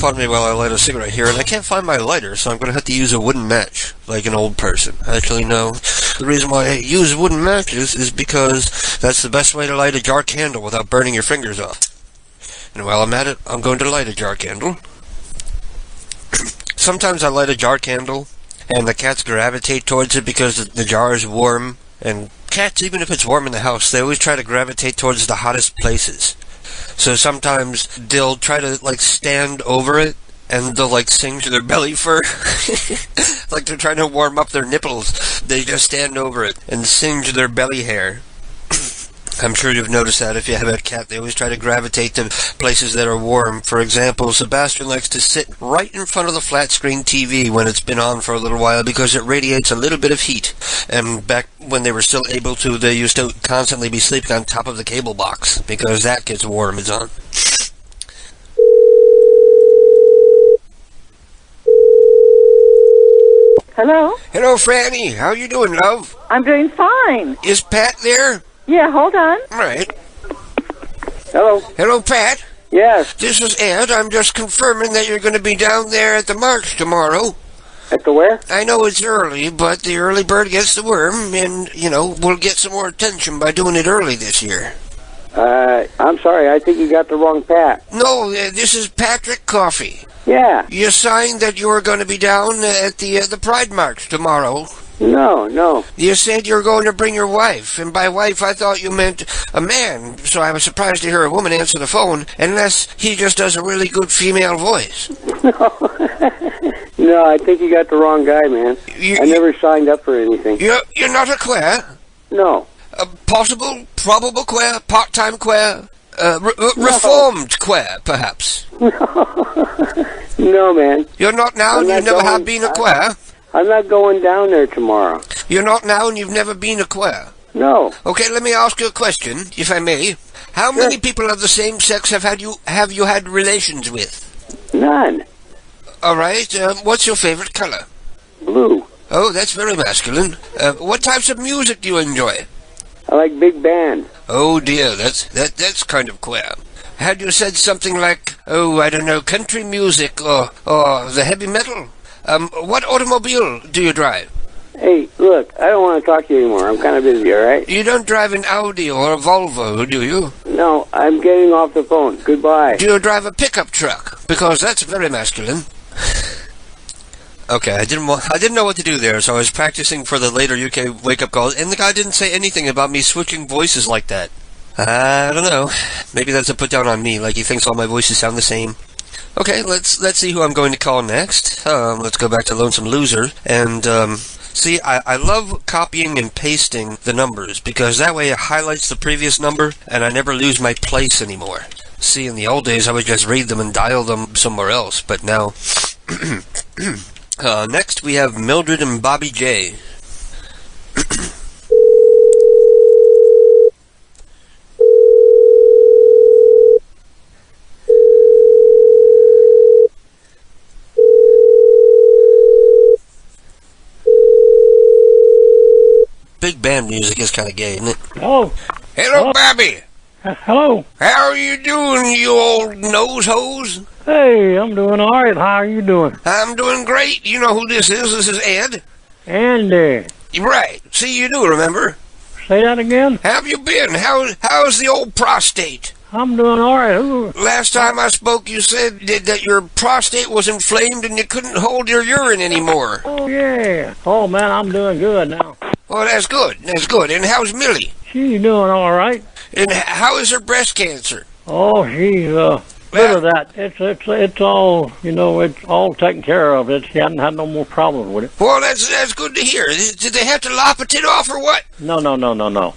Pardon me while I light a cigarette here, and I can't find my lighter, so I'm going to have to use a wooden match, like an old person. Actually, no. The reason why I use wooden matches is because that's the best way to light a jar candle without burning your fingers off. And while I'm at it, I'm going to light a jar candle. Sometimes I light a jar candle, and the cats gravitate towards it because the jar is warm. And cats, even if it's warm in the house, they always try to gravitate towards the hottest places. So sometimes they'll try to, like, stand over it, and they'll, like, singe their belly fur. Like they're trying to warm up their nipples. They just stand over it and singe their belly hair. I'm sure you've noticed that if you have a cat. They always try to gravitate to places that are warm. For example, Sebastian likes to sit right in front of the flat screen TV when it's been on for a little while because it radiates a little bit of heat. And back when they were still able to, they used to constantly be sleeping on top of the cable box because that gets warm as on. Hello? Hello, Franny. How you doing, love? I'm doing fine. Is Pat there? Yeah, hold on. All right. Hello? Hello, Pat? Yes. This is Ed. I'm just confirming that you're going to be down there at the march tomorrow. At the where? I know it's early, but the early bird gets the worm, and, you know, we'll get some more attention by doing it early this year. I'm sorry. I think you got the wrong Pat. No, this is Patrick Coffey. Yeah. You signed that you were going to be down at the Pride March tomorrow. No. You said you were going to bring your wife, and by wife I thought you meant a man, so I was surprised to hear a woman answer the phone, unless he just does a really good female voice. No, I think you got the wrong guy, man. I never signed up for anything. You're not a queer? No. A possible, probable queer, part-time queer, reformed queer, perhaps? No, man. You're not now, and you never have been a queer? I'm not going down there tomorrow. You're not now, and you've never been a queer? No. Okay, let me ask you a question, if I may. How many people of the same sex have you had relations with? None. All right. What's your favorite color? Blue. Oh, that's very masculine. What types of music do you enjoy? I like big band. Oh dear, that's kind of queer. Had you said something like, oh, I don't know, country music or the heavy metal? What automobile do you drive? Hey, look, I don't want to talk to you anymore. I'm kind of busy, all right? You don't drive an Audi or a Volvo, do you? No, I'm getting off the phone. Goodbye. Do you drive a pickup truck? Because that's very masculine. Okay, I didn't know what to do there, so I was practicing for the later UK wake-up calls, and the guy didn't say anything about me switching voices like that. I don't know. Maybe that's a put-down on me, like he thinks all my voices sound the same. Okay, let's see who I'm going to call next. Let's go back to Lonesome Loser, and, see, I love copying and pasting the numbers, because that way it highlights the previous number, and I never lose my place anymore. See, in the old days, I would just read them and dial them somewhere else, but now... next, we have Mildred and Bobby J. Big band music is kind of gay, isn't it? Hello. Hello, Bobby. Hello. How are you doing, you old nose hose? Hey, I'm doing all right. How are you doing? I'm doing great. You know who this is? This is Ed. Andy. Right. See, you do remember. Say that again? How have you been? How's the old prostate? I'm doing all right. Ooh. Last time I spoke, you said that your prostate was inflamed and you couldn't hold your urine anymore. Oh, yeah. Oh, man, I'm doing good now. Well, that's good. That's good. And how's Millie? She's doing all right. And how is her breast cancer? Oh, she's rid of that. It's all, it's all taken care of. He hadn't had no more problems with it. Well, that's good to hear. Did they have to lop a tit off or what? No. No? No?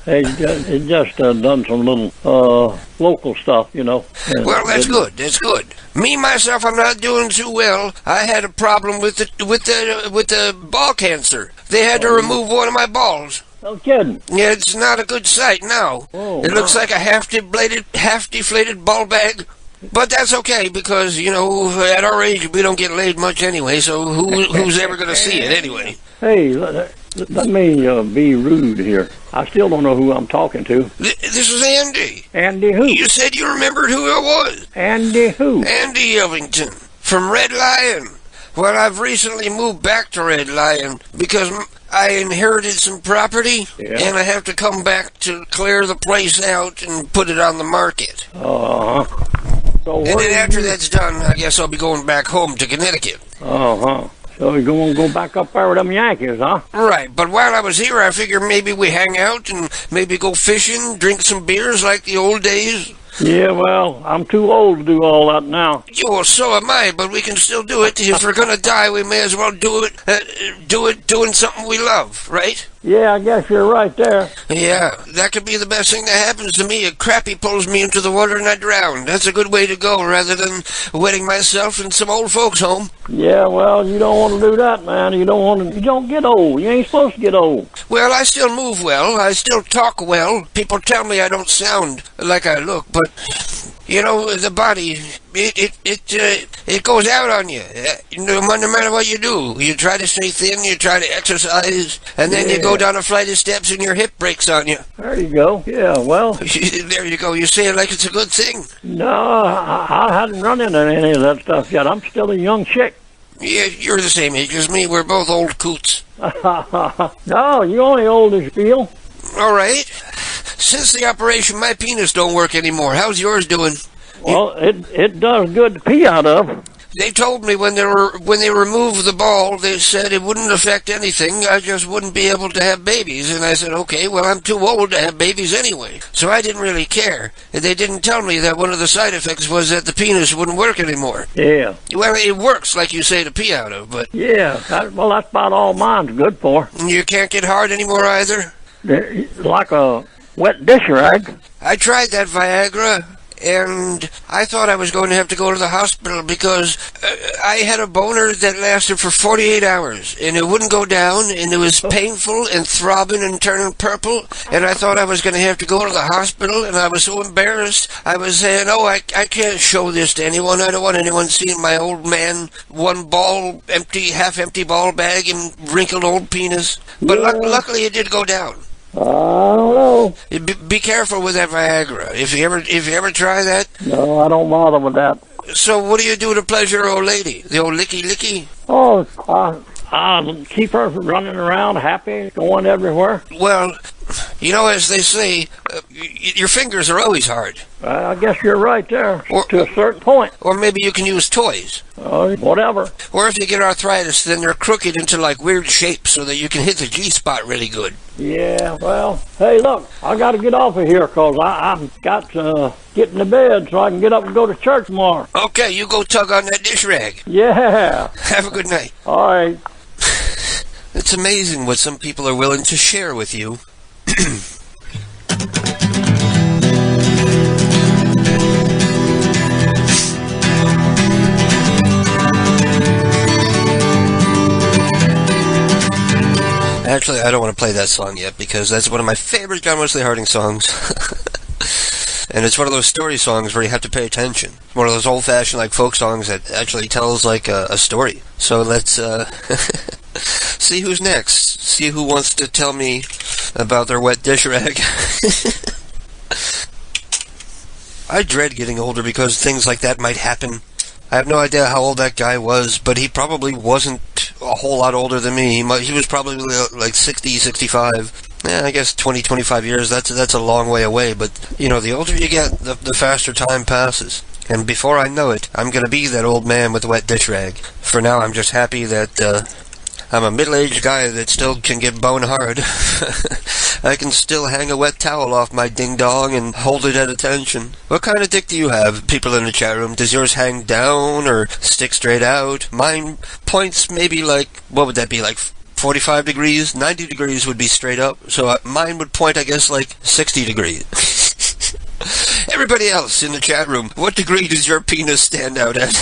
They just done some little local stuff, Well, that's good. That's good. Me myself, I'm not doing too well. I had a problem with the ball cancer. They had to remove one of my balls. No kidding. Yeah, it's not a good sight now. It looks like a half-deflated ball bag. But that's okay because, at our age, we don't get laid much anyway, so who's ever going to see it anyway? Hey, let me be rude here. I still don't know who I'm talking to. This is Andy. Andy who? You said you remembered who I was. Andy who? Andy Elvington from Red Lion. Well, I've recently moved back to Red Lion because I inherited some property, and I have to come back to clear the place out and put it on the market. So and then after that's done, I guess I'll be going back home to Connecticut. So you're going to go back up there with them Yankees, huh? Right, but while I was here, I figured maybe we hang out and maybe go fishing, drink some beers like the old days. Yeah, well, I'm too old to do all that now. Yeah, well, so am I, but we can still do it. If we're gonna die, we may as well do it doing something we love, right? Yeah, I guess you're right there. Yeah, that could be the best thing that happens to me. A crappie pulls me into the water and I drown. That's a good way to go, rather than wetting myself in some old folks' home. Yeah, well, you don't want to do that, man. You don't get old. You ain't supposed to get old. Well, I still move well. I still talk well. People tell me I don't sound like I look, but the body, it goes out on you. No matter what you do. You try to stay thin, you try to exercise, and then you go down a flight of steps and your hip breaks on you. There you go. Yeah, well. There you go. You say it like it's a good thing. No, I hadn't run into any of that stuff yet. I'm still a young chick. Yeah, you're the same age as me. We're both old coots. No, you're only old as you feel. All right. Since the operation, my penis don't work anymore. How's yours doing? Well, it does good to pee out of. They told me when they removed the ball, they said it wouldn't affect anything. I just wouldn't be able to have babies. And I said, okay, well, I'm too old to have babies anyway. So I didn't really care. And they didn't tell me that one of the side effects was that the penis wouldn't work anymore. Yeah. Well, it works, like you say, to pee out of, but... Yeah, that's about all mine's good for. You can't get hard anymore either? Like a wet dish rag. I tried that Viagra, and I thought I was going to have to go to the hospital because I had a boner that lasted for 48 hours, and it wouldn't go down, and it was painful and throbbing and turning purple, and I thought I was going to have to go to the hospital, and I was so embarrassed. I was saying, I can't show this to anyone. I don't want anyone seeing my old man, half-empty ball bag and wrinkled old penis. But luckily it did go down. I don't know. Be careful with that Viagra. If you ever try that. No, I don't bother with that. So what do you do to pleasure an old lady? The old licky? Oh, I keep her running around happy, going everywhere. Well, as they say, your fingers are always hard. I guess you're right there, to a certain point. Or maybe you can use toys. Whatever. Or if you get arthritis, then they're crooked into weird shapes so that you can hit the G-spot really good. Yeah, well, hey, look, I got to get off of here because I've got to get into bed so I can get up and go to church tomorrow. Okay, you go tug on that dish rag. Yeah. Have a good night. All right. It's amazing what some people are willing to share with you. Actually, I don't want to play that song yet because that's one of my favorite John Wesley Harding songs. And it's one of those story songs where you have to pay attention. One of those old-fashioned folk songs that actually tells a story. So let's see who's next. See who wants to tell me about their wet dish rag. I dread getting older because things like that might happen. I have no idea how old that guy was, but he probably wasn't a whole lot older than me. He was probably 60, 65. Yeah, I guess 20, 25 years, that's a long way away, but, the older you get, the faster time passes. And before I know it, I'm gonna be that old man with the wet dish rag. For now, I'm just happy that, I'm a middle-aged guy that still can get bone hard. I can still hang a wet towel off my ding-dong and hold it at attention. What kind of dick do you have, people in the chat room? Does yours hang down or stick straight out? Mine points maybe like, what would that be, like 45 degrees? 90 degrees would be straight up. So mine would point, I guess, like 60 degrees. Everybody else in the chat room, what degree does your penis stand out at?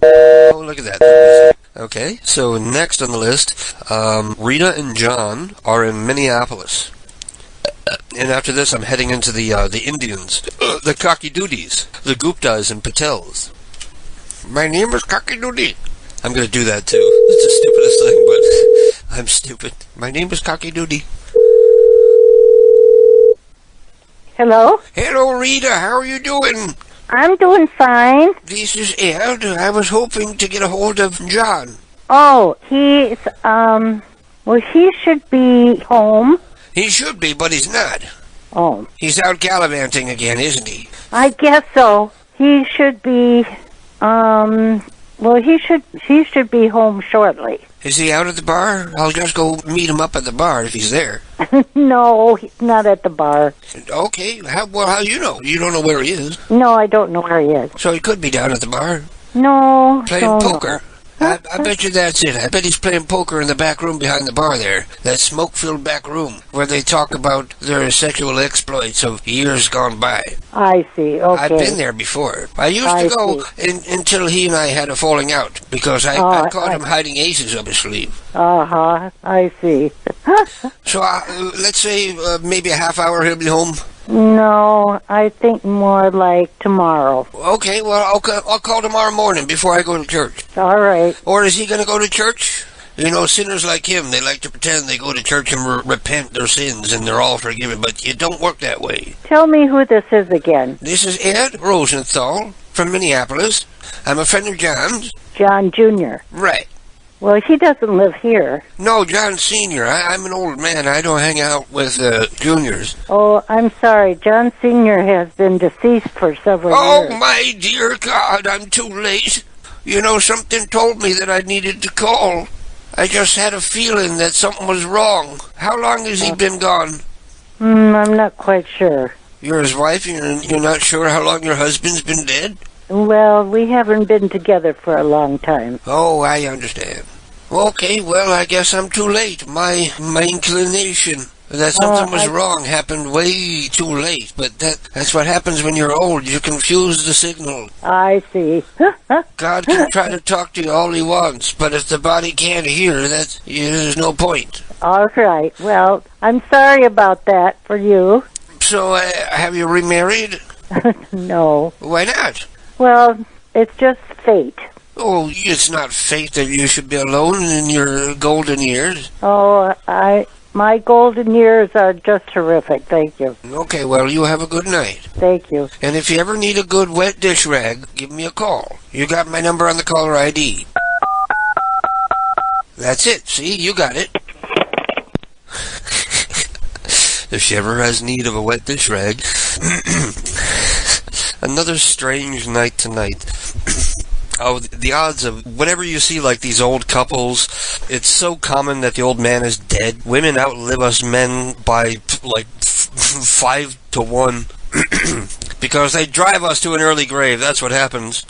Oh, look at that. Okay, so next on the list, Rita and John are in Minneapolis. And after this, I'm heading into the Indians, the Cocky-Doodies, the Guptas and Patels. My name is Cocky-Doodie. I'm going to do that too. It's the stupidest thing, but I'm stupid. My name is Cocky-Doodie. Hello? Hello, Rita. How are you doing? I'm doing fine. This is Ed. I was hoping to get a hold of John. Oh, he's, well, he should be home. He should be, but he's not. Oh. He's out gallivanting again, isn't he? I guess so. He should be, well, he should be home shortly. Is he out at the bar? I'll just go meet him up at the bar if he's there. No, he's not at the bar. Okay, how do you know? You don't know where he is. No, I don't know where he is. So he could be down at the bar. No. Playing poker. I bet you that's it. I bet he's playing poker in the back room behind the bar there. That smoke-filled back room where they talk about their sexual exploits of years gone by. I see, okay. I've been there before. I used to go until he and I had a falling out because I caught him hiding aces up his sleeve. Uh-huh, I see. So let's say maybe a half hour he'll be home. No, I think more like tomorrow. Okay, well, I'll call tomorrow morning before I go to church. All right. Or is he going to go to church? You know, sinners like him, they like to pretend they go to church and repent their sins and they're all forgiven, but it don't work that way. Tell me who this is again. This is Ed Rosenthal from Minneapolis. I'm a friend of John's. John Jr. Right. Well, he doesn't live here. No, John Sr. I'm an old man. I don't hang out with juniors. Oh, I'm sorry. John Sr. has been deceased for several years. Oh, my dear God, I'm too late. You know, something told me that I needed to call. I just had a feeling that something was wrong. How long has he been gone? I'm not quite sure. You're his wife? You're not sure how long your husband's been dead? Well, we haven't been together for a long time. Oh, I understand. Okay, well, I guess I'm too late. My inclination that something was wrong happened way too late. But that's what happens when you're old. You confuse the signal. I see. God can try to talk to you all he wants, but if the body can't hear, there's no point. All right. Well, I'm sorry about that for you. So, have you remarried? No. Why not? Well, it's just fate. Oh, it's not fate that you should be alone in your golden years. Oh, my golden years are just terrific, thank you. Okay, well, you have a good night. Thank you. And if you ever need a good wet dish rag, give me a call. You got my number on the caller ID. That's it, see? You got it. If she ever has need of a wet dish rag. Another strange night tonight. Oh, the odds of whenever you see like these old couples, it's so common that the old man is dead. Women outlive us men by like 5 to 1 because they drive us to an early grave. That's what happens.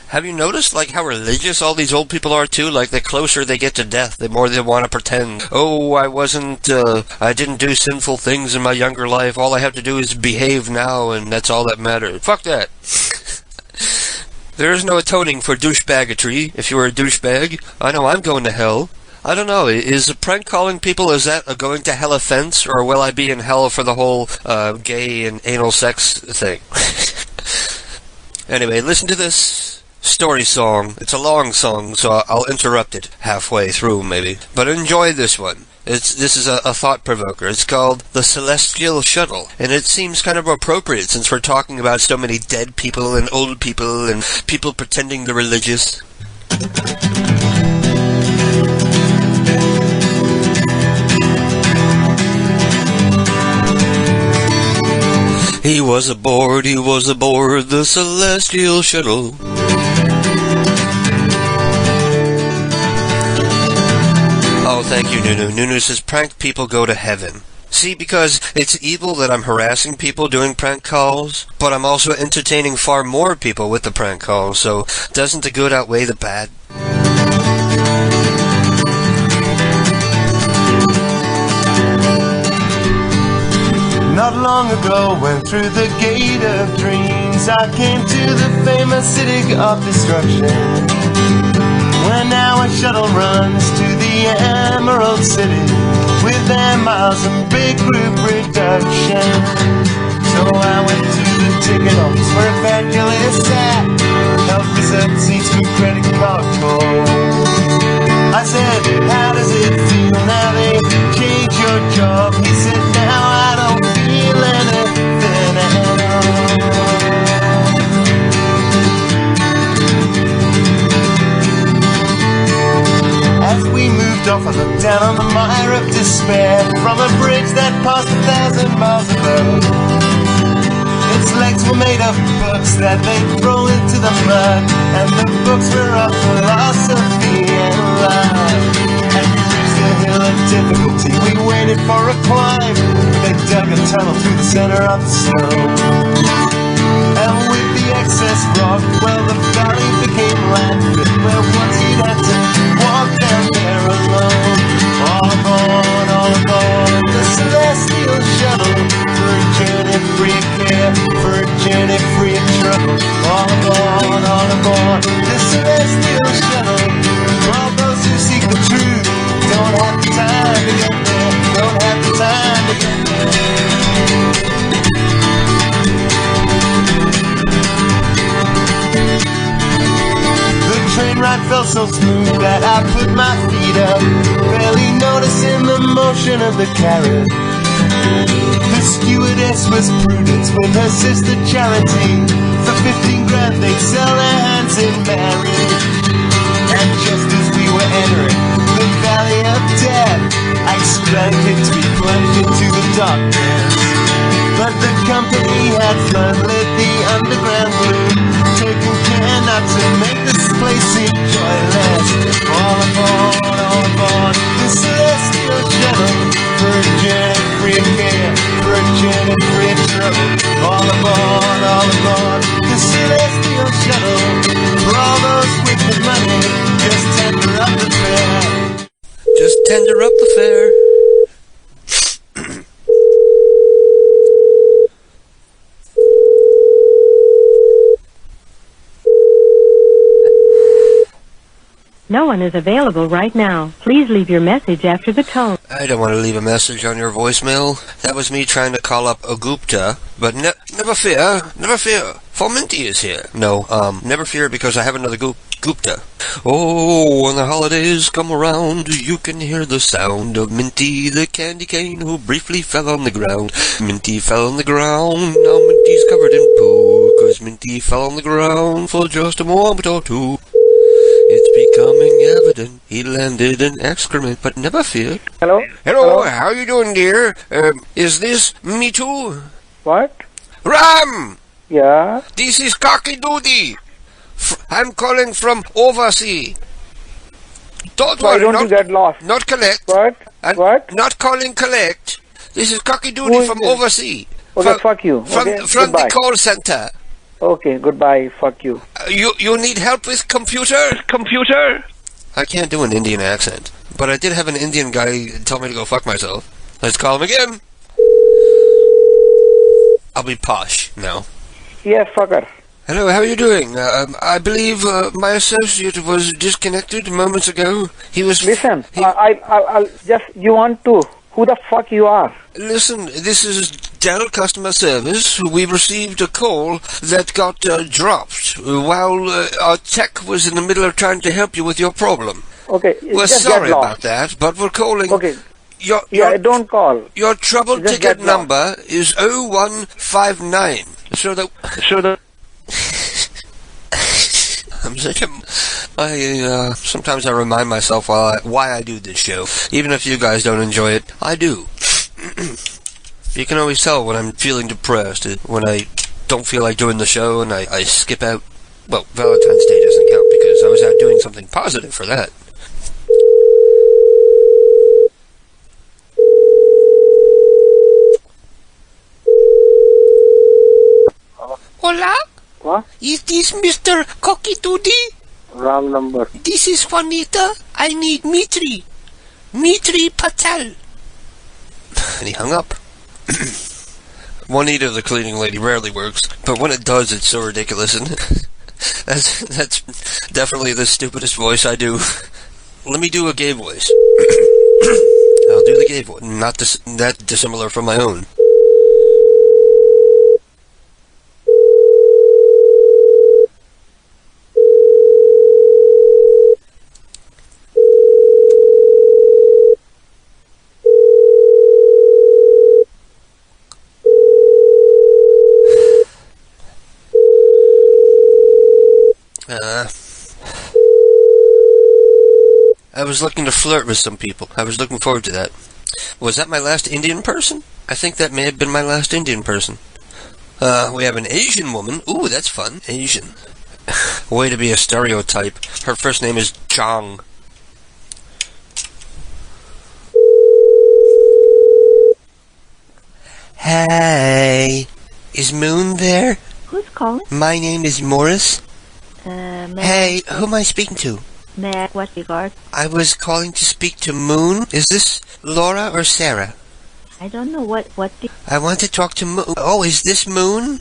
Have you noticed like how religious all these old people are too? Like the closer they get to death, the more they want to pretend. Oh, I didn't do sinful things in my younger life. All I have to do is behave now, and that's all that matters. Fuck that. There is no atoning for douchebaggery if you are a douchebag. I know I'm going to hell. I don't know, is prank calling people, is that a going to hell offense, or will I be in hell for the whole gay and anal sex thing? Anyway, listen to this story song. It's a long song, so I'll interrupt it halfway through, maybe. But enjoy this one. This is a thought-provoker. It's called The Celestial Shuttle, and it seems kind of appropriate since we're talking about so many dead people and old people and people pretending they're religious. He was aboard the Celestial Shuttle. thank you, Nunu. Nunu says prank people go to heaven. See, because it's evil that I'm harassing people doing prank calls, but I'm also entertaining far more people with the prank calls, so doesn't the good outweigh the bad? Not long ago, went through the gate of dreams. I came to the famous city of destruction, where now a shuttle runs to the Emerald City with their miles and big group reduction. So I went to the ticket office where Evangelist sat, helped reserve seats with credit card calls. I said, how does it feel now they change your job? He said, now I don't feel anything at all. As we moved off, I looked down on the mire of despair from a bridge that passed 1,000 miles above. Its legs were made of books that they'd throw into the mud, and the books were of philosophy and love. And we reached the hill of difficulty, we waited for a climb. They dug a tunnel through the center of the snow, and with the excess rock, well, the valley became landfilled, where once you'd had to walk down there alone. All aboard the celestial shuttle, for a journey free of care, for a journey free of trouble. All aboard the celestial shuttle, for all those who seek the truth, don't have the time to get there, don't have the time to get there. The train ride felt so smooth that I put my feet up, barely noticing the motion of the carriage. The stewardess was Prudence with her sister Charity. For 15 grand they'd sell their hands in marriage. And just as we were entering the valley of death, I expected to be plunged into the darkness. But the company had floodlit the underground gloom, taking care not to make this place seem joyless. All aboard the celestial shuttle, for a journey free of care, for a journey free of trouble. All aboard the celestial shuttle, for all those with the money, just tender up the fare. Just tender up the fare. No one is available right now. Please leave your message after the tone. I don't want to leave a message on your voicemail. That was me trying to call up a Gupta, but never fear, for Minty is here. No, never fear because I have another Gupta. Oh, when the holidays come around, you can hear the sound of Minty the candy cane who briefly fell on the ground. Minty fell on the ground, now Minty's covered in poo, 'cause Minty fell on the ground for just a moment or two. It's becoming evident he landed in excrement, but never fear. Hello? Hello, how you doing, dear? Is this me too? What? Ram! Yeah? This is Cocky Doody. I'm calling from overseas. Don't Why worry, don't you get lost? Not collect. What? Not calling collect. This is Cocky Doody from overseas. Okay, fuck you. From the call center. Okay, goodbye. Fuck you. You need help with computer? I can't do an Indian accent, but I did have an Indian guy tell me to go fuck myself. Let's call him again. I'll be posh now. Yes, fucker. Hello, how are you doing? I believe my associate was disconnected moments ago. He was... Listen, I'll just... You want to... Who the fuck you are? Listen, this is Dell Customer Service. We received a call that got dropped while our tech was in the middle of trying to help you with your problem. Okay, we're just sorry get lost. about that, but we're calling... Okay. Don't call. Your trouble Just ticket get lost. number is 0159. So that... I'm such a... sometimes I remind myself why I do this show. Even if you guys don't enjoy it, I do. You can always tell when I'm feeling depressed, when I don't feel like doing the show and I skip out. Well, Valentine's Day doesn't count because I was out doing something positive for that. Is this Mr. Cocky Doody? Wrong number. This is Juanita. I need Mitri. Mitri Patel. And he hung up. Juanita, the cleaning lady, rarely works, but when it does, it's so ridiculous, and that's definitely the stupidest voice I do. Let me do a gay voice. I'll do the gay voice, not that dissimilar from my own. I was looking to flirt with some people. I was looking forward to that. Was that my last Indian person? I think that may have been my last Indian person. We have an Asian woman. Ooh, that's fun. Asian. Way to be a stereotype. Her first name is Chong. Hey, is Moon there? Who's calling? My name is Morris. Hey, who am I speaking to? May what regard? I was calling to speak to Moon. Is this Laura or Sarah? I don't know what I want to talk to Moon. Oh, is this Moon?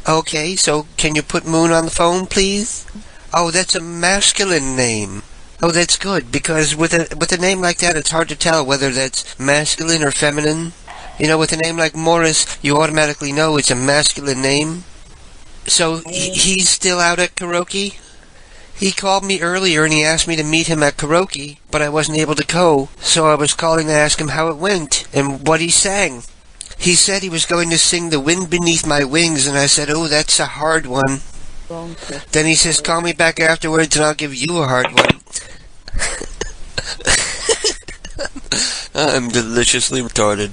Okay, so can you put Moon on the phone, please? Oh, that's a masculine name. Oh, that's good, because with a name like that, it's hard to tell whether that's masculine or feminine. You know, with a name like Morris, you automatically know it's a masculine name. So, he's still out at karaoke? He called me earlier and he asked me to meet him at karaoke, but I wasn't able to go, so I was calling to ask him how it went and what he sang. He said he was going to sing The Wind Beneath My Wings, and I said, oh, that's a hard one. Then he says, call me back afterwards and I'll give you a hard one. I'm deliciously retarded.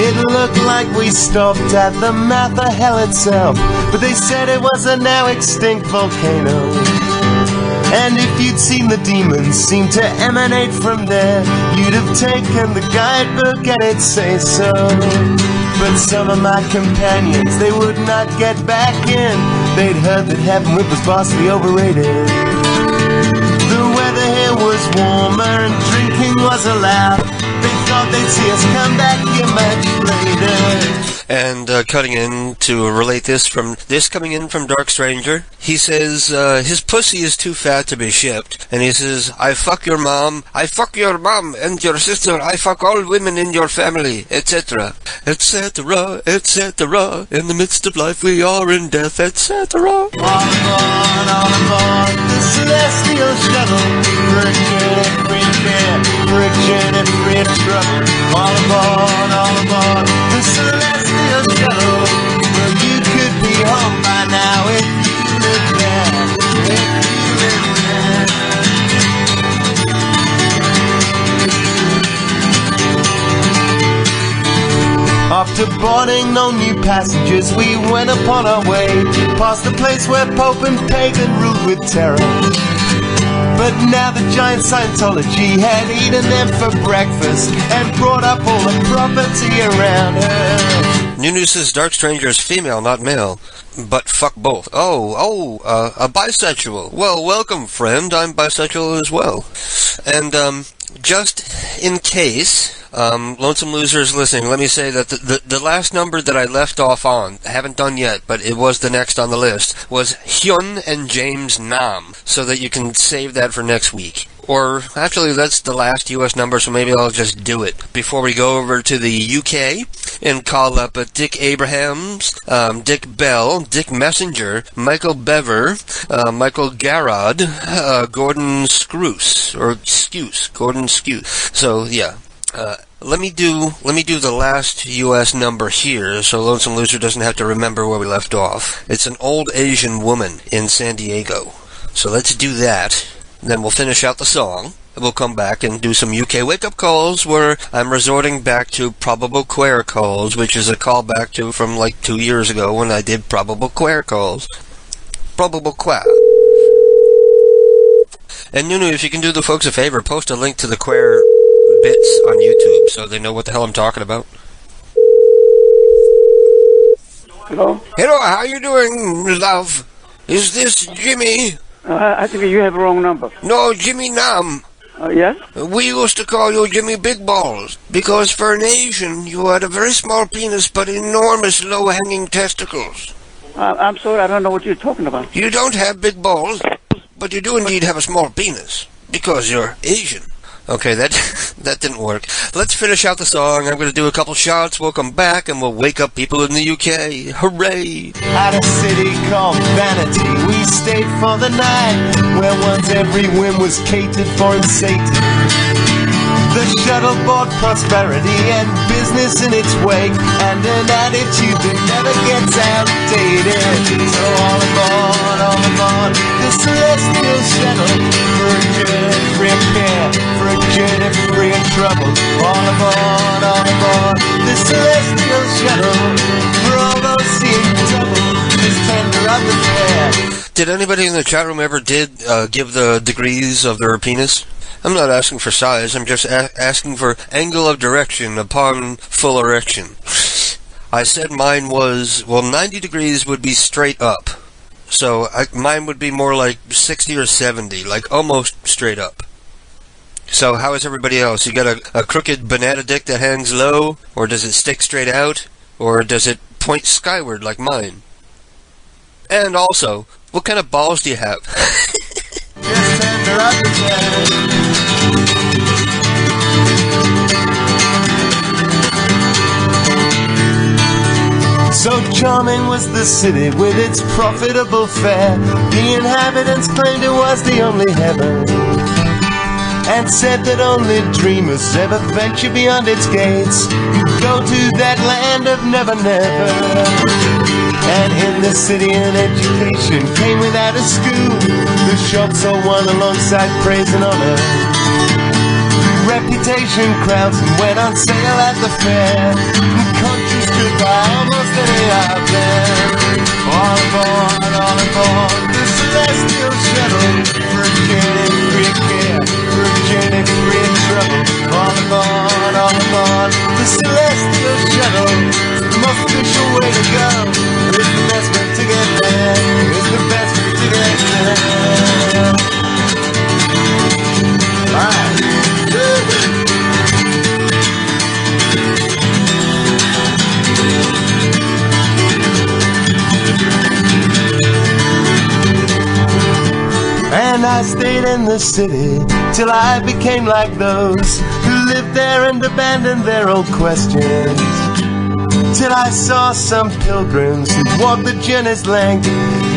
It looked like we stopped at the mouth of hell itself, but they said it was a now extinct volcano. And if you'd seen the demons seem to emanate from there, you'd have taken the guidebook and it'd say so. But some of my companions, they would not get back in. They'd heard that heaven was vastly overrated. The weather here was warmer and drinking was allowed. They thought they'd see us come back here much later. And cutting in to relate this coming in from Dark Stranger, he says his pussy is too fat to be shipped, and he says, I fuck your mom and your sister, I fuck all women in your family, etc. etc. etc. In the midst of life we are in death, etc. All aboard the celestial shuttle, friction and free care, friction and free trouble. All aboard the celestial shuttle. Well, you could be home by now if you lived there. After boarding no new passengers, we went upon our way, past the place where Pope and Pagan ruled with terror. But now the giant Scientology had eaten them for breakfast and brought up all the property around her. Nunu says Dark Stranger is female, not male. But fuck both. A bisexual. Well, welcome, friend. I'm bisexual as well. And, just in case, Lonesome Loser is listening, let me say that the last number that I left off on, I haven't done yet, but it was the next on the list, was Hyun and James Nam, so that you can save that for next week. Or, actually, that's the last US number, so maybe I'll just do it before we go over to the UK and call up Dick Abrahams, Dick Bell, Dick Messenger, Michael Bever, Michael Garrod, Gordon Gordon Skews. So, yeah. Let me do the last US number here, so Lonesome Loser doesn't have to remember where we left off. It's an old Asian woman in San Diego. So let's do that. Then we'll finish out the song. We'll come back and do some UK wake-up calls where I'm resorting back to Probable Queer Calls, which is a callback to from like 2 years ago when I did Probable Queer Calls. Probable Queer. And Nunu, if you can do the folks a favor, post a link to the Queer bits on YouTube so they know what the hell I'm talking about. Hello? Hello, how you doing, love? Is this Jimmy? I think you have the wrong number. No, Jimmy Nam. Yes? We used to call you Jimmy Big Balls, because for an Asian, you had a very small penis but enormous low-hanging testicles. I'm sorry, I don't know what you're talking about. You don't have big balls, but you do indeed have a small penis, because you're Asian. Okay, that didn't work. Let's finish out the song. I'm going to do a couple shots. We'll come back, and we'll wake up people in the UK. Hooray! At a city called Vanity, we stayed for the night, where once every whim was catered for in Satan. The shuttle brought prosperity and business in its wake, and an attitude that never gets outdated. So all aboard, the celestial shuttle, for a journey free of care, for a journey free of trouble. All aboard, the celestial shuttle, for all those seeing trouble, this tender of the fair. Did anybody in the chat room ever give the degrees of their penis? I'm not asking for size, I'm just asking for angle of direction upon full erection. I said mine was, 90 degrees would be straight up. So mine would be more like 60 or 70, like almost straight up. So how is everybody else? You got a crooked banana dick that hangs low? Or does it stick straight out? Or does it point skyward like mine? And also, what kind of balls do you have? Just tender of the fair. So charming was the city with its profitable fare. The inhabitants claimed it was the only heaven, and said that only dreamers ever venture beyond its gates. You go to that land of never, never. And in the city an education came without a school. The shops all won alongside praise and honor. Reputation crowns and went on sale at the fair. Countries could buy almost any of them. All aboard, the celestial shuttle, for a journey free of care, for a journey free of trouble. All aboard, the celestial shuttle, the most official way to go. It's the best way to get there. It's the best way to get there. Bye. And I stayed in the city till I became like those who lived there and abandoned their old questions. Till I saw some pilgrims who walked the journey's length,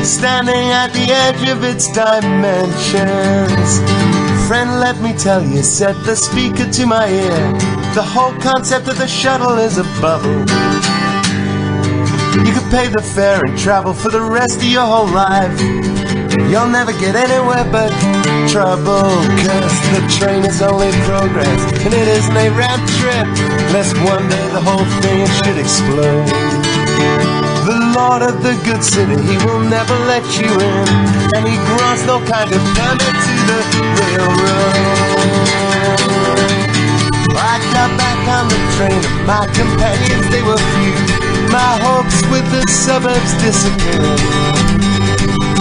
standing at the edge of its dimensions. Friend, let me tell you, said the speaker to my ear, the whole concept of the shuttle is a bubble. You could pay the fare and travel for the rest of your whole life. You'll never get anywhere but trouble, cause the train is only progress, and it isn't a round trip, lest one day the whole thing should explode. The Lord of the good city, he will never let you in, and he grants no kind of permit to the railroad. I got back on the train and my companions, they were few. My hopes with the suburbs disappeared.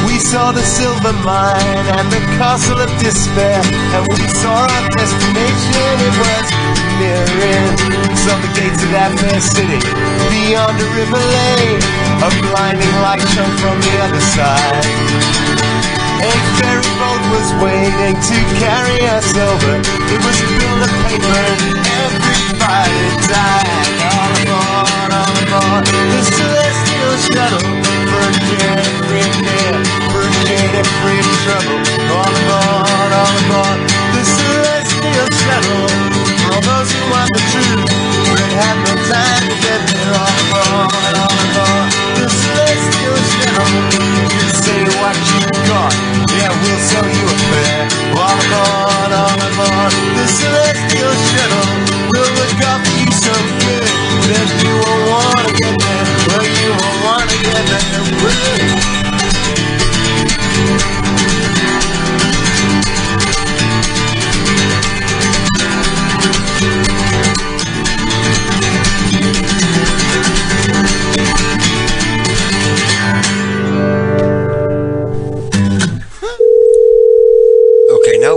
We saw the silver mine and the castle of despair, and we saw our destination, it was nearing. Saw the gates of that fair city, beyond a river lane, a blinding light shone from the other side. A ferry boat was waiting to carry us over. It was filled with paper and everybody died. All aboard, the celestial shuttle, for a journey free of care, for a journey free of trouble. All aboard, the celestial shuttle, for all those who want the truth, but have no time to get there. All aboard, the celestial shuttle. Just say what you got, yeah, we'll sell you a fare. All aboard, the celestial shuttle will look after you so good that you won't wanna get there. Well, you won't wanna get there.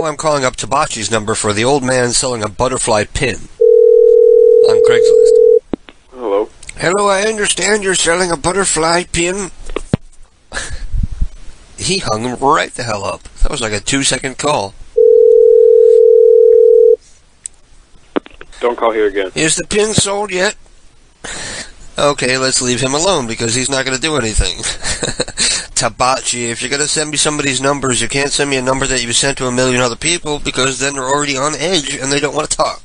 I'm calling up Tabachi's number for the old man selling a butterfly pin on Craigslist. Hello. Hello, I understand you're selling a butterfly pin. He hung right the hell up. That was like a 2-second call. Don't call here again. Is the pin sold yet? Okay, let's leave him alone because he's not going to do anything. Tabachi, if you're going to send me somebody's numbers, you can't send me a number that you sent to a million other people because then they're already on edge and they don't want to talk.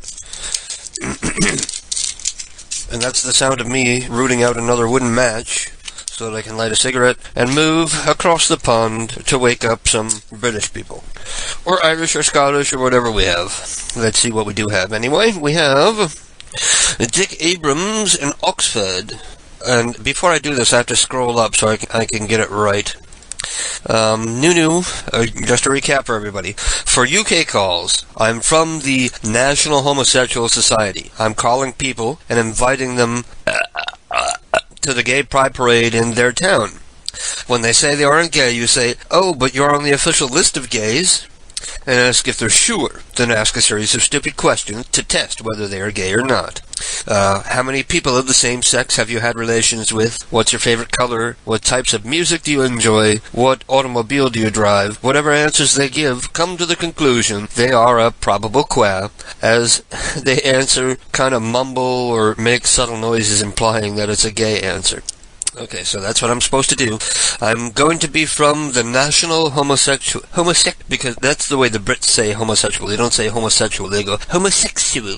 And that's the sound of me rooting out another wooden match so that I can light a cigarette and move across the pond to wake up some British people. Or Irish or Scottish or whatever we have. Let's see what we do have. Anyway, we have Dick Abrams in Oxford. And before I do this, I have to scroll up so I can get it right. Just to recap for everybody. For UK calls, I'm from the National Homosexual Society. I'm calling people and inviting them to the gay pride parade in their town. When they say they aren't gay, you say, "Oh, but you're on the official list of gays," and ask if they're sure. Then ask a series of stupid questions to test whether they are gay or not. How many people of the same sex have you had relations with? What's your favorite color? What types of music do you enjoy? What automobile do you drive? Whatever answers they give, come to the conclusion they are a probable queer, as they answer kind of mumble or make subtle noises implying that it's a gay answer. Okay, so that's what I'm supposed to do. I'm going to be from the National Homosexual, because that's the way the Brits say homosexual. They don't say homosexual, they go homosexual.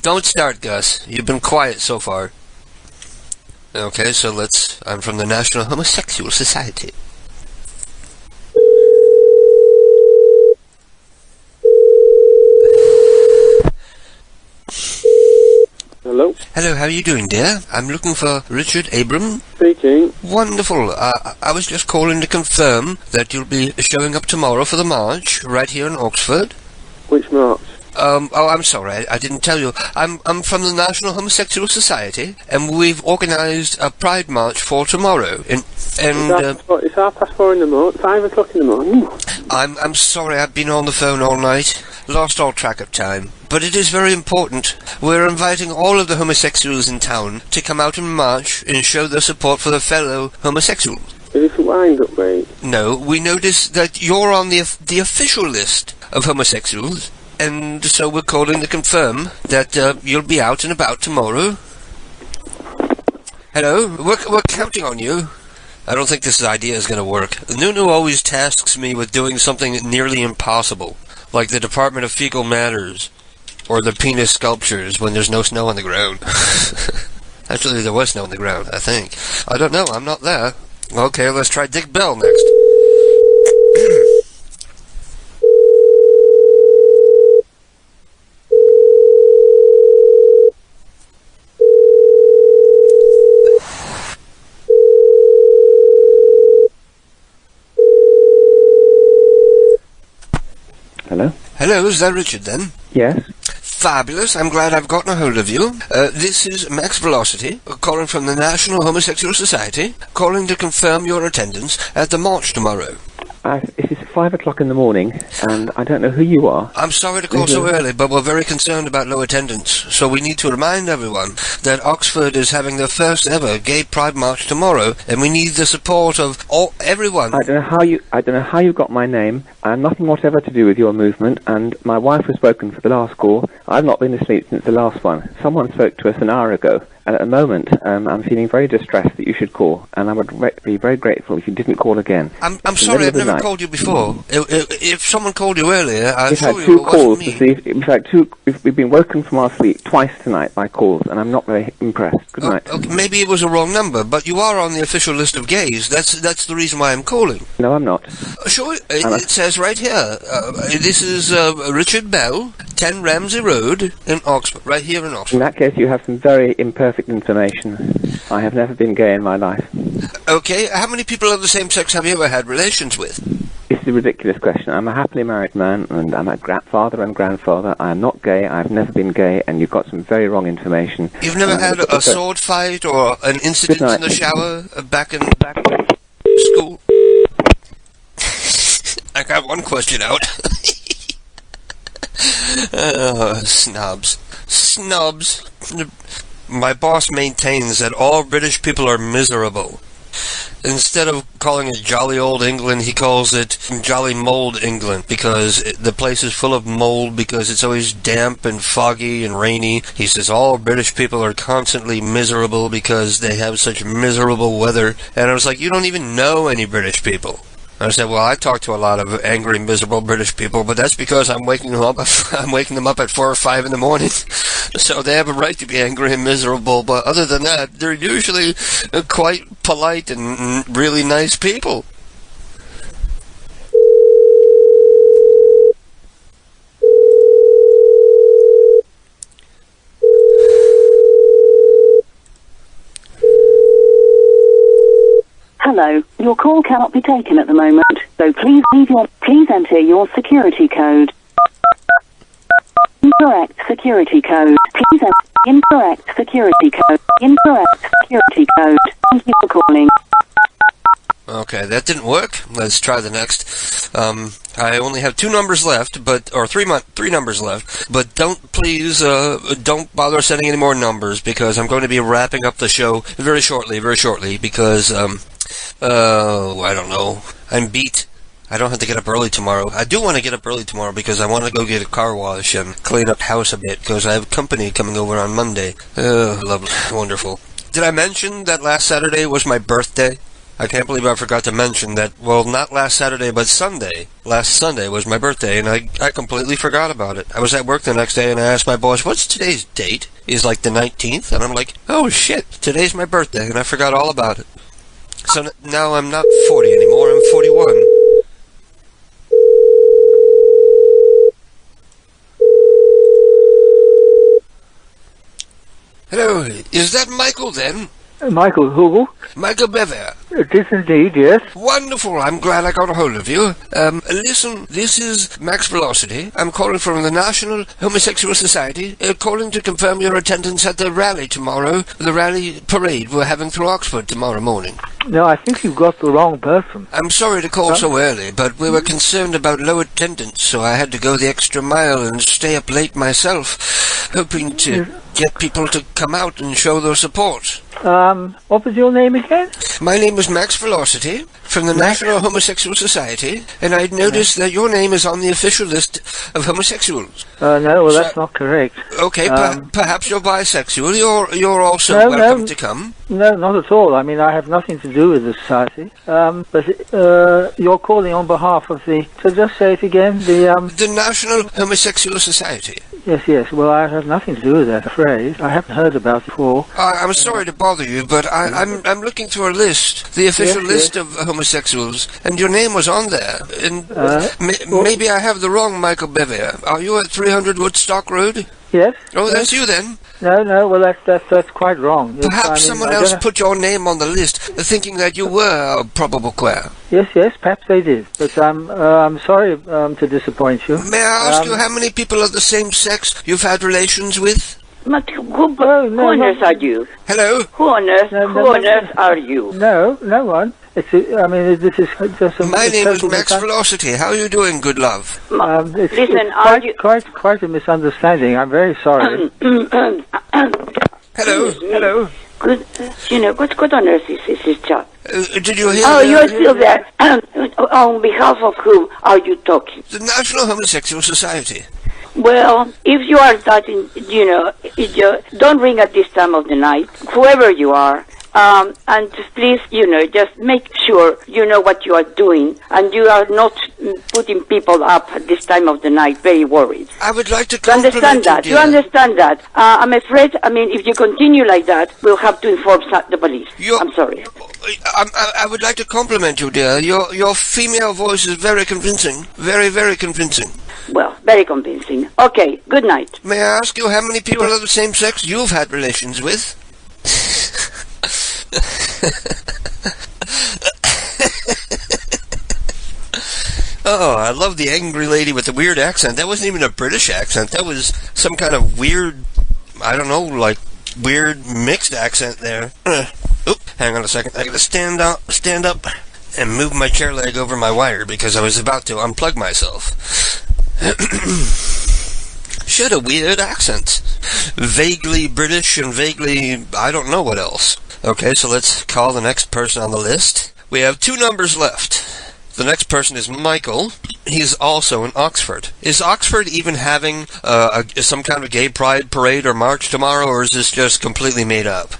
Don't start, Gus. You've been quiet so far. Okay, so I'm from the National Homosexual Society. Hello? Hello, how are you doing, dear? I'm looking for Richard Abram. Speaking. Wonderful. I was just calling to confirm that you'll be showing up tomorrow for the march, right here in Oxford. Which march? I'm sorry, I didn't tell you. I'm from the National Homosexual Society, and we've organised a Pride March for tomorrow. It's 4:30 in the morning, 5 o'clock in the morning. I'm sorry, I've been on the phone all night, lost all track of time. But it is very important. We're inviting all of the homosexuals in town to come out and march and show their support for their fellow homosexuals. Is this a wind-up, mate? No, we noticed that you're on the official list of homosexuals. And so we're calling to confirm that you'll be out and about tomorrow. Hello? We're counting on you. I don't think this idea is going to work. Nunu always tasks me with doing something nearly impossible, like the Department of Fecal Matters, or the penis sculptures when there's no snow on the ground. Actually, there was snow on the ground, I think. I don't know, I'm not there. Okay, let's try Dick Bell next. Hello? Hello, is that Richard then? Yes. Fabulous, I'm glad I've gotten a hold of you. This is Max Velocity, calling from the National Homosexual Society, calling to confirm your attendance at the march tomorrow. It is 5 o'clock in the morning, and I don't know who you are. I'm sorry to call so early, but we're very concerned about low attendance, so we need to remind everyone that Oxford is having their first ever Gay Pride March tomorrow, and we need the support of everyone. I don't know how you got my name. I have nothing whatever to do with your movement, and my wife was spoken for the last call. I've not been asleep since the last one. Someone spoke to us an hour ago. And at the moment, I'm feeling very distressed that you should call, and I would be very grateful if you didn't call again. I'm sorry, I've never called you before. If someone called you earlier, I'm sure you it wasn't me. We've had two calls. We've been woken from our sleep twice tonight by calls, and I'm not very impressed. Good night. Okay, maybe it was a wrong number, but you are on the official list of gays. That's the reason why I'm calling. No, I'm not. Sure, it says right here. This is Richard Bell, 10 Ramsey Road in Oxford, right here in Oxford. In that case, you have some very imperfect information. I have never been gay in my life. Okay, how many people of the same sex have you ever had relations with? It's a ridiculous question. I'm a happily married man, and I'm a father and grandfather. I am not gay. I've never been gay, and you've got some very wrong information. You've never had a sword fight or an incident in the shower back in school? I got one question out. Snobs. Snubs. My boss maintains that all British people are miserable. Instead of calling it jolly old England, he calls it jolly mold England, because the place is full of mold because it's always damp and foggy and rainy. He says all British people are constantly miserable because they have such miserable weather. And I was like, you don't even know any British people. I said, well, I talk to a lot of angry, miserable British people, but that's because I'm waking them up at 4 or 5 in the morning. So they have a right to be angry and miserable, but other than that, they're usually quite polite and really nice people. Hello, your call cannot be taken at the moment, so please enter your security code. Incorrect security code. Please enter incorrect security code. Incorrect security code. Thank you for calling. Okay, that didn't work. Let's try the next. I only have 2 numbers left, or 3 numbers left, but don't bother sending any more numbers, because I'm going to be wrapping up the show very shortly, because, I don't know. I'm beat. I don't have to get up early tomorrow. I do want to get up early tomorrow because I want to go get a car wash and clean up the house a bit, because I have company coming over on Monday. Oh, lovely. Wonderful. Did I mention that last Saturday was my birthday? I can't believe I forgot to mention that, well, not last Saturday, but Sunday. Last Sunday was my birthday, and I completely forgot about it. I was at work the next day, and I asked my boss, what's today's date? He's like, the 19th? And I'm like, oh, shit, today's my birthday, and I forgot all about it. So now I'm not 40 anymore, I'm 41. Hello, is that Michael then? Michael who? Michael Bever. It is indeed, yes. Wonderful, I'm glad I got a hold of you. Listen, this is Max Velocity. I'm calling from the National Homosexual Society, calling to confirm your attendance at the rally tomorrow, the rally parade we're having through Oxford tomorrow morning. No, I think you've got the wrong person. I'm sorry to call so early, but we were concerned about low attendance, so I had to go the extra mile and stay up late myself, hoping to get people to come out and show their support. What was your name again? My name was Max Velocity, from the National Homosexual Society, and I'd noticed that your name is on the official list of homosexuals. No, that's not correct. Okay, perhaps you're bisexual. You're also welcome to come. No, not at all. I mean, I have nothing to do with the society. But you're calling on behalf of the... So just say it again. The National Homosexual Society. Yes. Well, I have nothing to do with that, I'm afraid. I haven't heard about it before. I'm sorry to bother you, but I'm looking through a list, the official list of homosexuals, and your name was on there. And maybe I have the wrong Michael Bevier. Are you at 300 Woodstock Road? Yes. Oh, that's you then. No. Well, that's quite wrong. Perhaps someone else put your name on the list, thinking that you were a probable queer. Yes. Perhaps they did. But I'm sorry to disappoint you. May I ask you how many people of the same sex you've had relations with? But who on earth are you? Hello? Who on earth are you? No one. This is just a... My name is Max Velocity. How are you doing, good love? Listen, quite a misunderstanding. I'm very sorry. Hello? What on earth is this chat? Did you hear? Oh, you're still there. On behalf of whom are you talking? The National Homosexual Society. Well, if you are starting, don't ring at this time of the night, whoever you are, and just please, just make sure you know what you are doing, and you are not putting people up at this time of the night very worried. I would like to understand that. You understand that. I'm afraid, if you continue like that, we'll have to inform the police. I'm sorry. I would like to compliment you, dear. Your female voice is very convincing. Very, very convincing. Well, very convincing. Okay, good night. May I ask you how many people of the same sex you've had relations with? Oh, I love the angry lady with the weird accent. That wasn't even a British accent. That was some kind of weird, I don't know, like weird mixed accent there. Hang on a second. I gotta stand up and move my chair leg over my wire because I was about to unplug myself. She had a weird accent. Vaguely British and vaguely, I don't know what else. Okay, so let's call the next person on the list. We have 2 numbers left. The next person is Michael. He's also in Oxford. Is Oxford even having some kind of gay pride parade or march tomorrow, or is this just completely made up?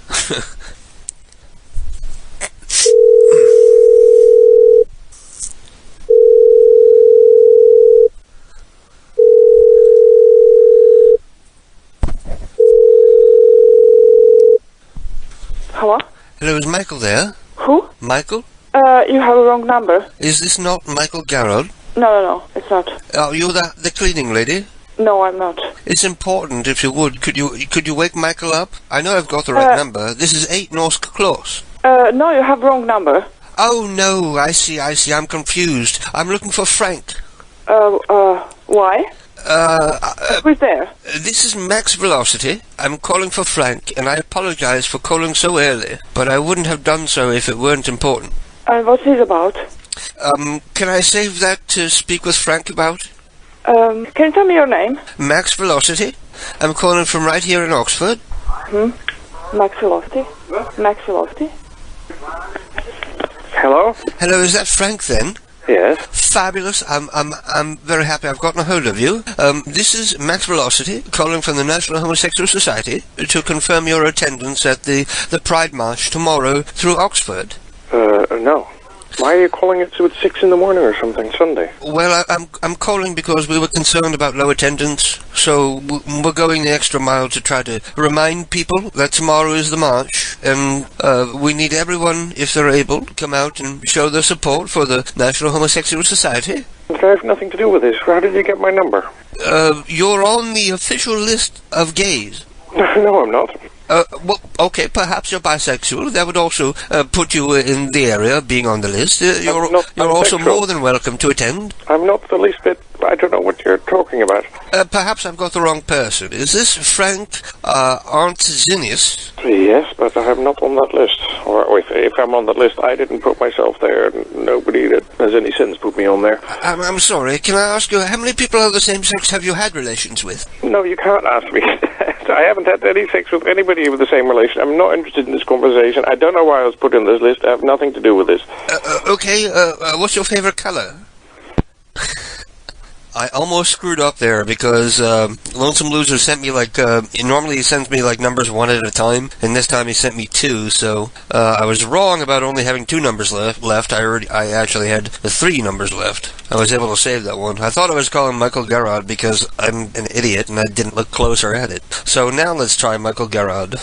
Hello? Hello, is Michael there? Who? Michael? You have a wrong number. Is this not Michael Garrod? No, it's not. Oh, you're the cleaning lady? No, I'm not. It's important, if you would. Could you wake Michael up? I know I've got the right number. This is 8 North Close. No, you have wrong number. Oh, no, I see, I'm confused. I'm looking for Frank. Why? Who's there? This is Max Velocity. I'm calling for Frank, and I apologize for calling so early, but I wouldn't have done so if it weren't important. And what's this about? Can I save that to speak with Frank about? Can you tell me your name? Max Velocity. I'm calling from right here in Oxford. Max Velocity? Max Velocity? Hello? Hello, is that Frank then? Yes. Fabulous. I'm very happy I've gotten a hold of you. This is Max Velocity, calling from the National Homosexual Society to confirm your attendance at the Pride March tomorrow through Oxford. No. Why are you calling it at 6 in the morning or something, Sunday? Well, I'm calling because we were concerned about low attendance, so we're going the extra mile to try to remind people that tomorrow is the march, and we need everyone, if they're able, to come out and show their support for the National Homosexual Society. I have nothing to do with this. How did you get my number? You're on the official list of gays. No, I'm not. Well, okay, perhaps you're bisexual. That would also put you in the area of being on the list. You're also more than welcome to attend. I'm not the least bit... I don't know what you're talking about. Perhaps I've got the wrong person. Is this Frank Arntzinius? Yes, but I'm not on that list. Or if I'm on that list, I didn't put myself there. Nobody that has any sense put me on there. I'm sorry. Can I ask you, how many people of the same sex have you had relations with? No, you can't ask me. I haven't had any sex with anybody with the same relation. I'm not interested in this conversation. I don't know why I was put in this list. I have nothing to do with this. Okay, what's your favorite color? I almost screwed up there because Lonesome Loser sent me normally he sends me numbers 1 at a time, and this time he sent me 2, so I was wrong about only having 2 numbers left. I actually had 3 numbers left. I was able to save that one. I thought I was calling Michael Garrod because I'm an idiot and I didn't look closer at it. So now let's try Michael Garrod.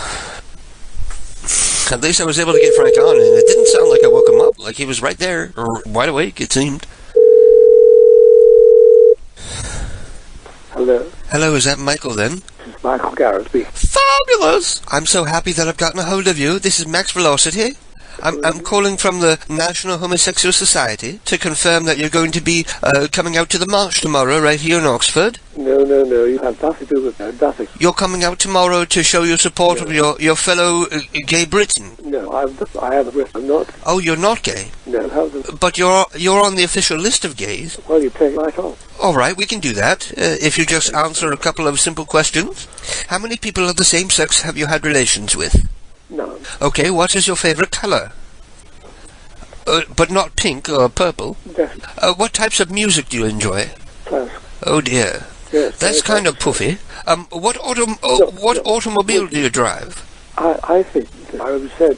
At least I was able to get Frank on, and it didn't sound like I woke him up. Like he was right there, or wide awake, it seemed. Hello? Hello, is that Michael then? This is Michael Garrett speaking. Fabulous! I'm so happy that I've gotten a hold of you. This is Max Velocity. I'm calling from the National Homosexual Society to confirm that you're going to be coming out to the march tomorrow right here in Oxford. No, you have nothing to do with that, nothing. You're coming out tomorrow to show your support of your fellow gay Briton. No, I am a Brit. I'm not. Oh, you're not gay? No, but you're on the official list of gays. Well, you take right on. All right, we can do that. If you just answer a couple of simple questions. How many people of the same sex have you had relations with? None. Okay, what is your favorite color? But not pink or purple. Yes. What types of music do you enjoy? Classical. Oh dear. Yes. That's kind of puffy. What automobile do you drive? I think I would say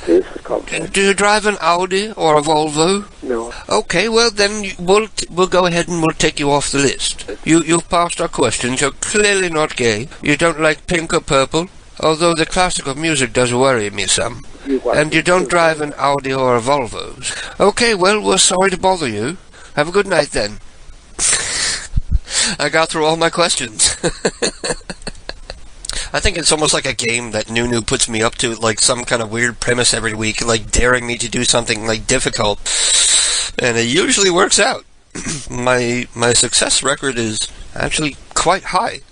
this is complicated. Do you drive an Audi or a Volvo? No. Okay, well then we'll go ahead and we'll take you off the list. You've passed our questions. You're clearly not gay. You don't like pink or purple. Although the classical music does worry me some. And you don't drive an Audi or a Volvo. Okay, well, we're sorry to bother you. Have a good night then. I got through all my questions. I think it's almost like a game that Nunu puts me up to, like some kind of weird premise every week, like daring me to do something like difficult. And it usually works out. My success record is actually quite high.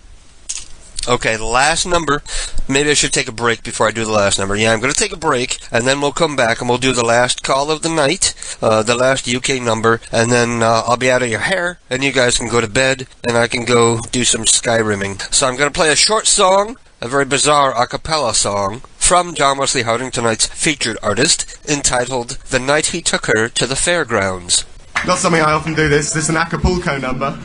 Okay, the last number. Maybe I should take a break before I do the last number. Yeah, I'm going to take a break, and then we'll come back, and we'll do the last call of the night, the last UK number, and then I'll be out of your hair, and you guys can go to bed, and I can go do some Skyrimming. So I'm going to play a short song, a very bizarre a cappella song, from John Wesley Harding, tonight's featured artist, entitled The Night He Took Her to the Fairgrounds. Not something I often do this. This is an Acapulco number.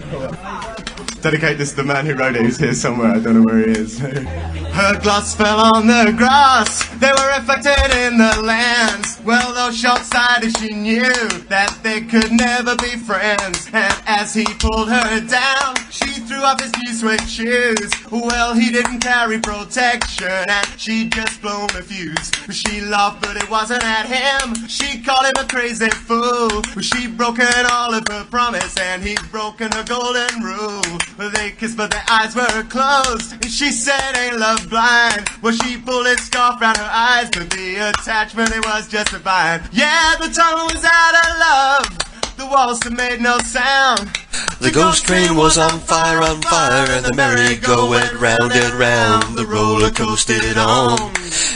Dedicate this to the man who wrote it. He's here somewhere. I don't know where he is. Her gloss fell on the grass. They were reflected in the lens. Well, though short-sighted, she knew that they could never be friends. And as he pulled her down, she threw off his new suede shoes. Well, he didn't carry protection, and she'd just blown the fuse. She laughed, but it wasn't at him. She called him a crazy fool. She'd broken all of her promise, and he'd broken her golden rule. They kissed, but their eyes were closed. And she said, ain't love blind? Well, she pulled his scarf round her eyes, but the attachment, it was justified. Yeah, the tunnel was out of love. The waltz that made no sound. The ghost train was on fire, and the merry-go went round and round. The roller coasted on.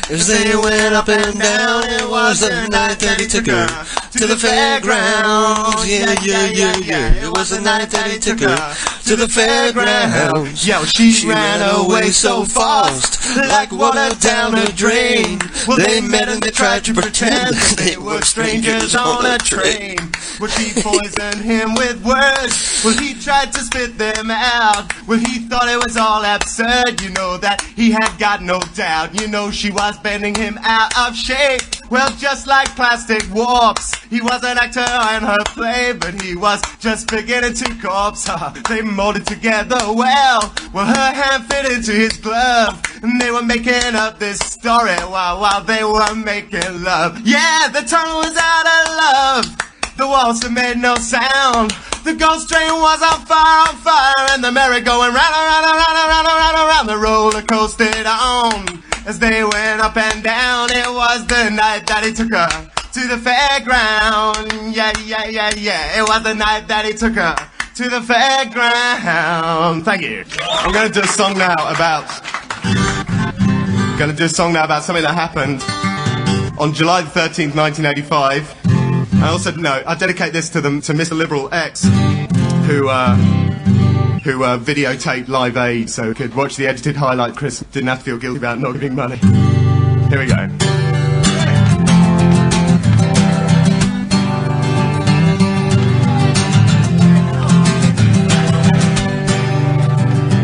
As they went up and down, it was the night that he took her to the fairgrounds. Yeah, yeah, yeah, yeah. It was the night that he took her to the fairgrounds. Yo, she ran away so fast, like water down a drain. Well, they met and they tried to pretend that they were strangers on a train. Well, she poisoned him with words. Well, he tried to spit them out. Well, he thought it was all absurd. You know that he had got no doubt. You know she was bending him out of shape. Well, just like plastic warps, he was an actor in her play, but he was just beginning to corpse. They molded together well. Well, her hand fit into his glove, and they were making up this story while they were making love. Yeah, the tunnel was out of love. The waltz had made no sound. The ghost train was on fire, and the merry-go-round around. The roller coasted on. As they went up and down, it was the night that he took her to the fairground. Yeah, yeah, yeah, yeah. It was the night that he took her to the fairground. Thank you. I'm going to do a song now about something that happened on July the 13th, 1985. I also I dedicate this to Mr. Liberal X, who videotaped Live Aid, so could watch the edited highlight. Chris didn't have to feel guilty about not giving money. Here we go.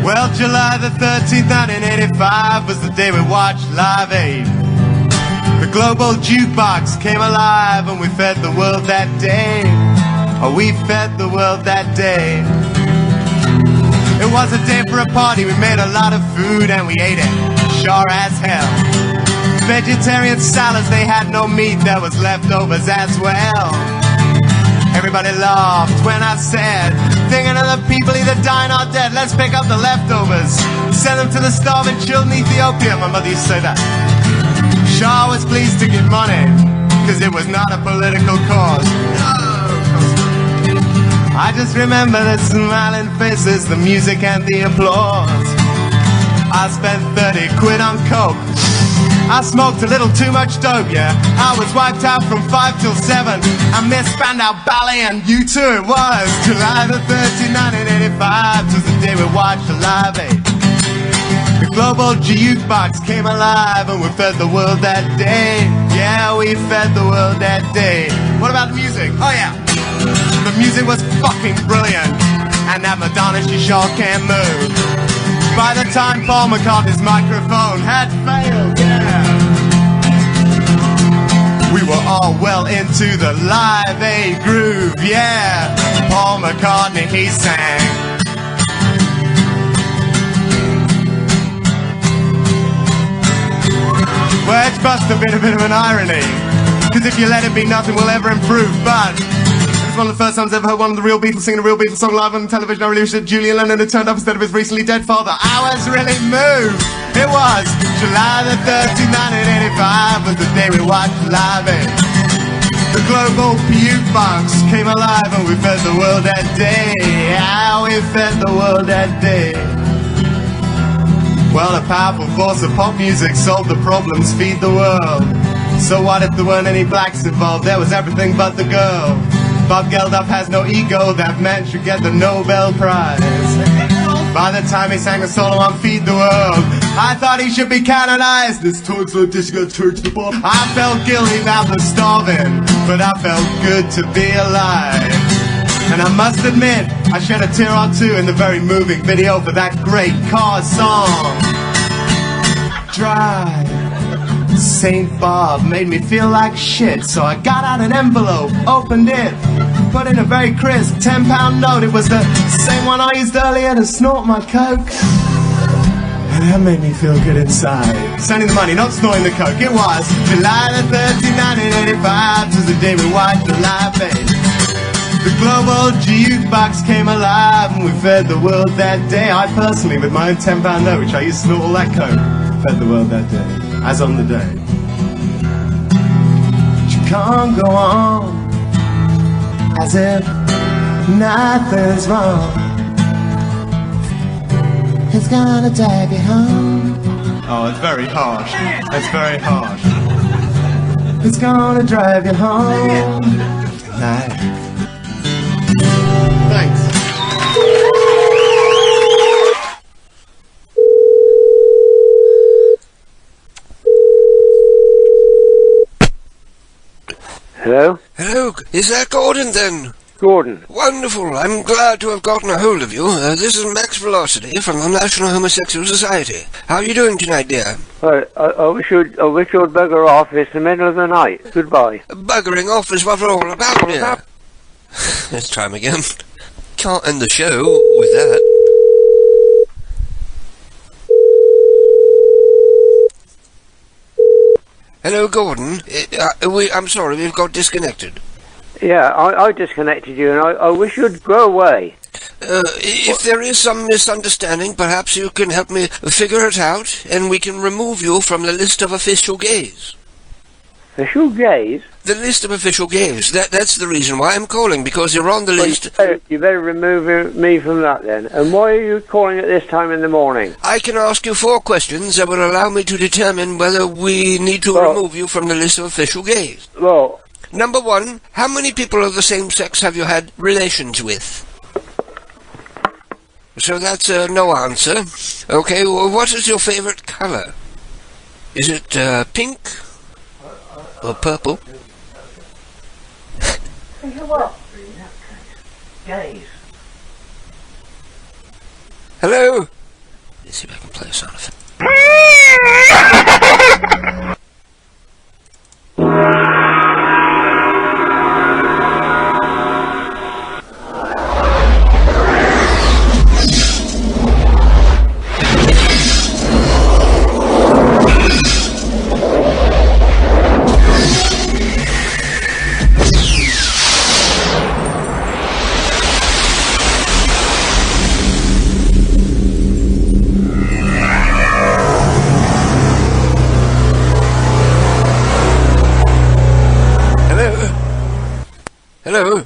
Well, July the 13th, 1985 was the day we watched Live Aid. The global jukebox came alive and we fed the world that day. Oh, we fed the world that day. It was a day for a party, we made a lot of food and we ate it, sure as hell. Vegetarian salads, they had no meat, there was leftovers as well. Everybody laughed when I said, thinking of the people either dying or dead, let's pick up the leftovers, send them to the starving children in Ethiopia. My mother used to say that. Shaw was pleased to give money, cause it was not a political cause. I just remember the smiling faces, the music and the applause. I spent 30 quid on coke. I smoked a little too much dope, yeah. I was wiped out from 5 till 7. I missed Spandau Ballet and you too. It was July the 13th, 1985. It was the day we watched the Live Aid. The global jukebox came alive and we fed the world that day. Yeah, we fed the world that day. What about the music? Oh yeah. The music was fucking brilliant. And that Madonna, she sure can move. By the time Paul McCartney's microphone had failed, yeah. We were all well into the Live Aid groove, yeah. Paul McCartney, he sang. Well, it's must have been a bit of an irony, cause if you let it be, nothing will ever improve. But it's one of the first times I ever heard one of the real Beatles singing a real Beatles song live on television. I really wish that Julian Lennon had turned up instead of his recently dead father. I was really moved. It was July the 13th, 1985 was the day we watched Live Aid. The global jukebox came alive and we fed the world that day. Yeah, we fed the world that day. Well, the powerful force of pop music solved the problems, feed the world. So what if there weren't any blacks involved? There was everything but the girl. Bob Geldof has no ego, that man should get the Nobel Prize. By the time he sang a solo on Feed the World, I thought he should be canonized. This torch like this got church the bomb. I felt guilty about the starving, but I felt good to be alive. And I must admit, I shed a tear or two in the very moving video for that great Cars song. Drive. St. Bob made me feel like shit, so I got out an envelope, opened it, put in a very crisp £10 note. It was the same one I used earlier to snort my coke, and that made me feel good inside. Sending the money, not snorting the coke. It was July the 13th, 1985, was the day we watched the live fade. The global jukebox came alive, and we fed the world that day. I personally, with my own £10 note, which I used to snort all that coke, fed the world that day. As on the day. But you can't go on as if nothing's wrong. It's gonna drag you home. Oh, it's very harsh. It's very harsh. It's gonna drive you home tonight. Thanks. Hello? Hello, is that Gordon then? Gordon. Wonderful, I'm glad to have gotten a hold of you. This is Max Velocity from the National Homosexual Society. How are you doing tonight, dear? I wish you'd bugger off. It's the middle of the night. Goodbye. Buggering off is what we're all about here. Let's try him again. Can't end the show with that. Hello, Gordon. I'm sorry, we've got disconnected. Yeah, I disconnected you, and I wish you'd go away. If there is some misunderstanding, perhaps you can help me figure it out, and we can remove you from the list of official gays. Official gays? The list of official gays. That's the reason why I'm calling, because you're on the list. You better remove me from that then. And why are you calling at this time in the morning? I can ask you 4 questions that will allow me to determine whether we need to remove you from the list of official gays. Well... Number 1, how many people of the same sex have you had relations with? So that's no answer. Okay, well, what is your favorite colour? Is it pink? Or purple? What? Gays. Hello? Let's see if I can play a sound effect. Hello?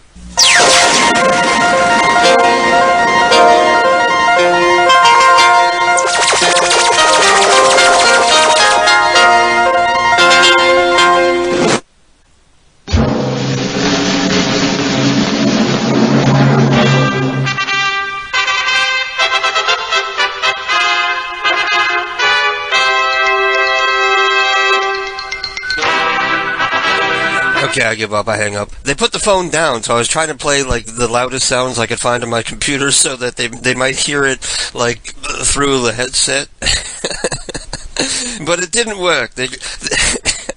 Okay, I give up, I hang up. They put the phone down, so I was trying to play, like, the loudest sounds I could find on my computer so that they might hear it, like, through the headset. But it didn't work.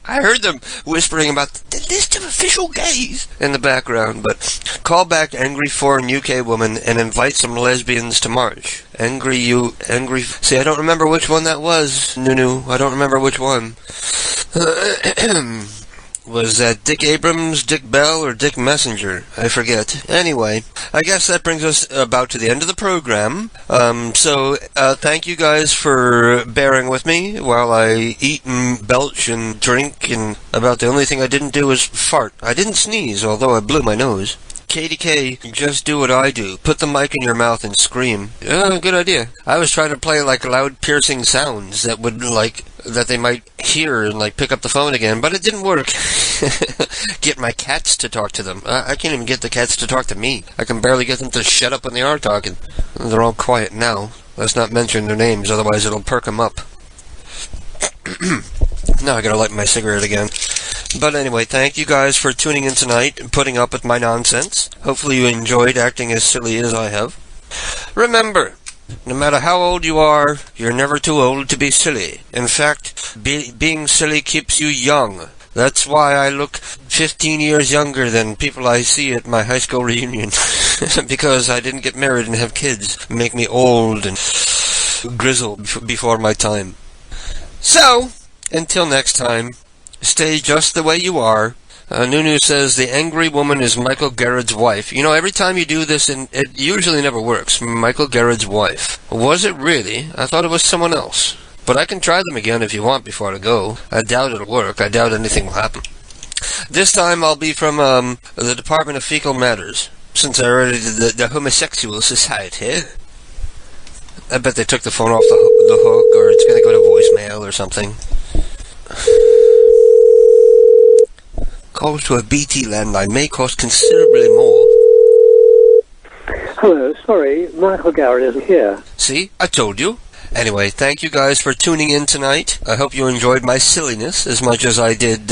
I heard them whispering about the list of official gays in the background, but call back angry foreign UK woman and invite some lesbians to march. See, I don't remember which one that was, Nunu. I don't remember which one. Was that Dick Abrams, Dick Bell, or Dick Messenger? I forget. Anyway, I guess that brings us about to the end of the program. So thank you guys for bearing with me while I eat and belch and drink, and about the only thing I didn't do was fart. I didn't sneeze, although I blew my nose. KDK, just do what I do. Put the mic in your mouth and scream. Yeah, good idea. I was trying to play like loud piercing sounds that would that they might hear and pick up the phone again, but it didn't work. Get my cats to talk to them. I can't even get the cats to talk to me. I can barely get them to shut up when they are talking. They're all quiet now. Let's not mention their names, otherwise it'll perk them up. Now I gotta light my cigarette again. But anyway, thank you guys for tuning in tonight and putting up with my nonsense. Hopefully you enjoyed acting as silly as I have. Remember, no matter how old you are, you're never too old to be silly. In fact, being silly keeps you young. That's why I look 15 years younger than people I see at my high school reunion. Because I didn't get married and have kids. Make me old and grizzled before my time. So, until next time, stay just the way you are. Nunu says the angry woman is Michael Garrett's wife. You know, every time you do this, and it usually never works. Michael Garrett's wife. Was it really? I thought it was someone else. But I can try them again if you want before I go. I doubt it'll work. I doubt anything will happen. This time I'll be from the Department of Fecal Matters, since I already did the Homosexual Society. I bet they took the phone off the hook, or it's going to go to voicemail or something. Calls to a BT landline may cost considerably more. Hello, sorry, Michael Garrett isn't here. See? I told you. Anyway, thank you guys for tuning in tonight. I hope you enjoyed my silliness as much as I did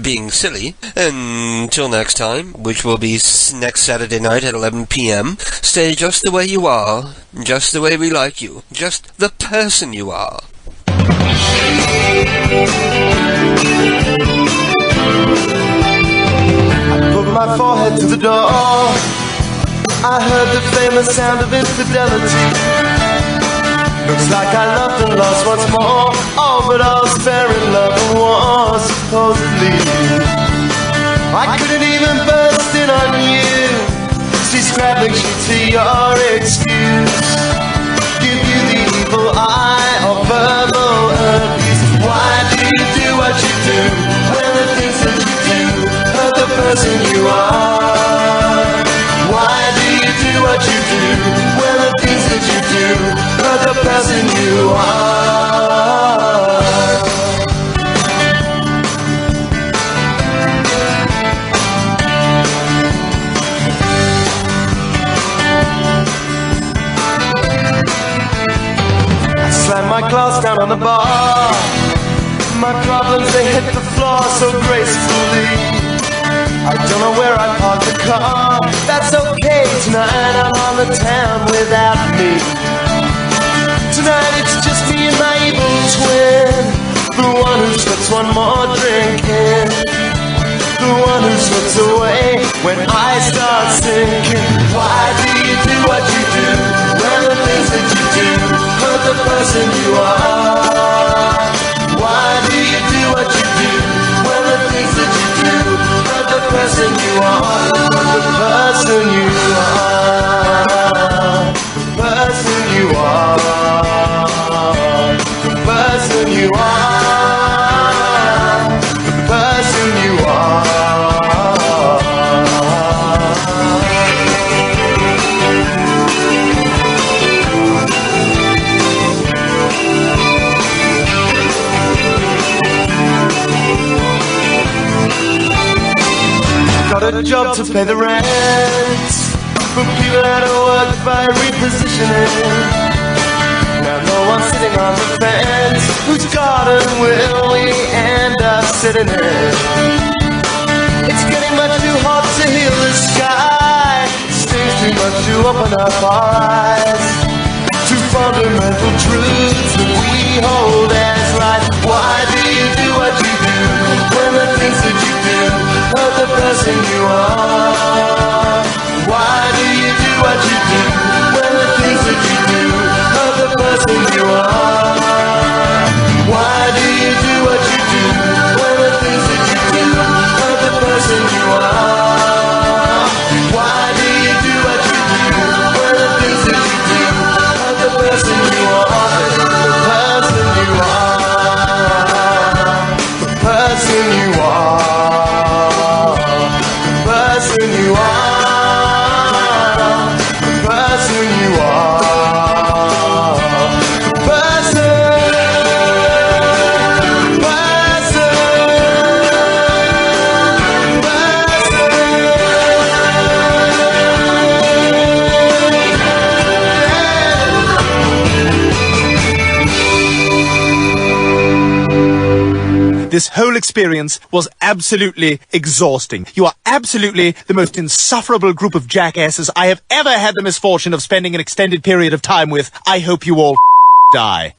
being silly. And until next time, which will be next Saturday night at 11 p.m., stay just the way you are, just the way we like you, just the person you are. I put my forehead to the door. I heard the famous sound of infidelity. Looks like I loved and lost once more. Oh, but I was fair in love and war, supposedly. I couldn't even burst in on you. See scrabbling sheets for your excuse. Give you the evil eye of verbal abuse. Why do you do what you do when the things that you do hurt the person you are? Why do you do what you do when the things that you do hurt the person you are? I slammed my glass down on the bar. My problems, they hit the floor so gracefully. I don't know where I parked the car. That's okay, tonight I'm on the town without me. Tonight it's just me and my evil twin, the one who slips one more drink in, the one who slips away when I start sinking. Why do you do what you do when the things that you do hurt the person you are? Why do you do what you do when the things that you do hurt the person you are? The person you are. The person you are. The person you are. The person you are. Got a job to pay the rent, but people out of work by repositioning. Now no one's sitting on the fence. Whose garden will we end up sitting in? It's getting much too hot to heal the sky. It stings too much to open up our eyes to fundamental truths that we hold as right. Why do you do what you do when the things that you do hurt the person you are? Why do you do what you do when the things that you do hurt the person you are? Why do you do what you do when the things that you do hurt the person you are? Why do you do what you do when the things that you do hurt the person you are? The person you are. The person you are. The person you are. This whole experience was absolutely exhausting. You are absolutely the most insufferable group of jackasses I have ever had the misfortune of spending an extended period of time with. I hope you all die.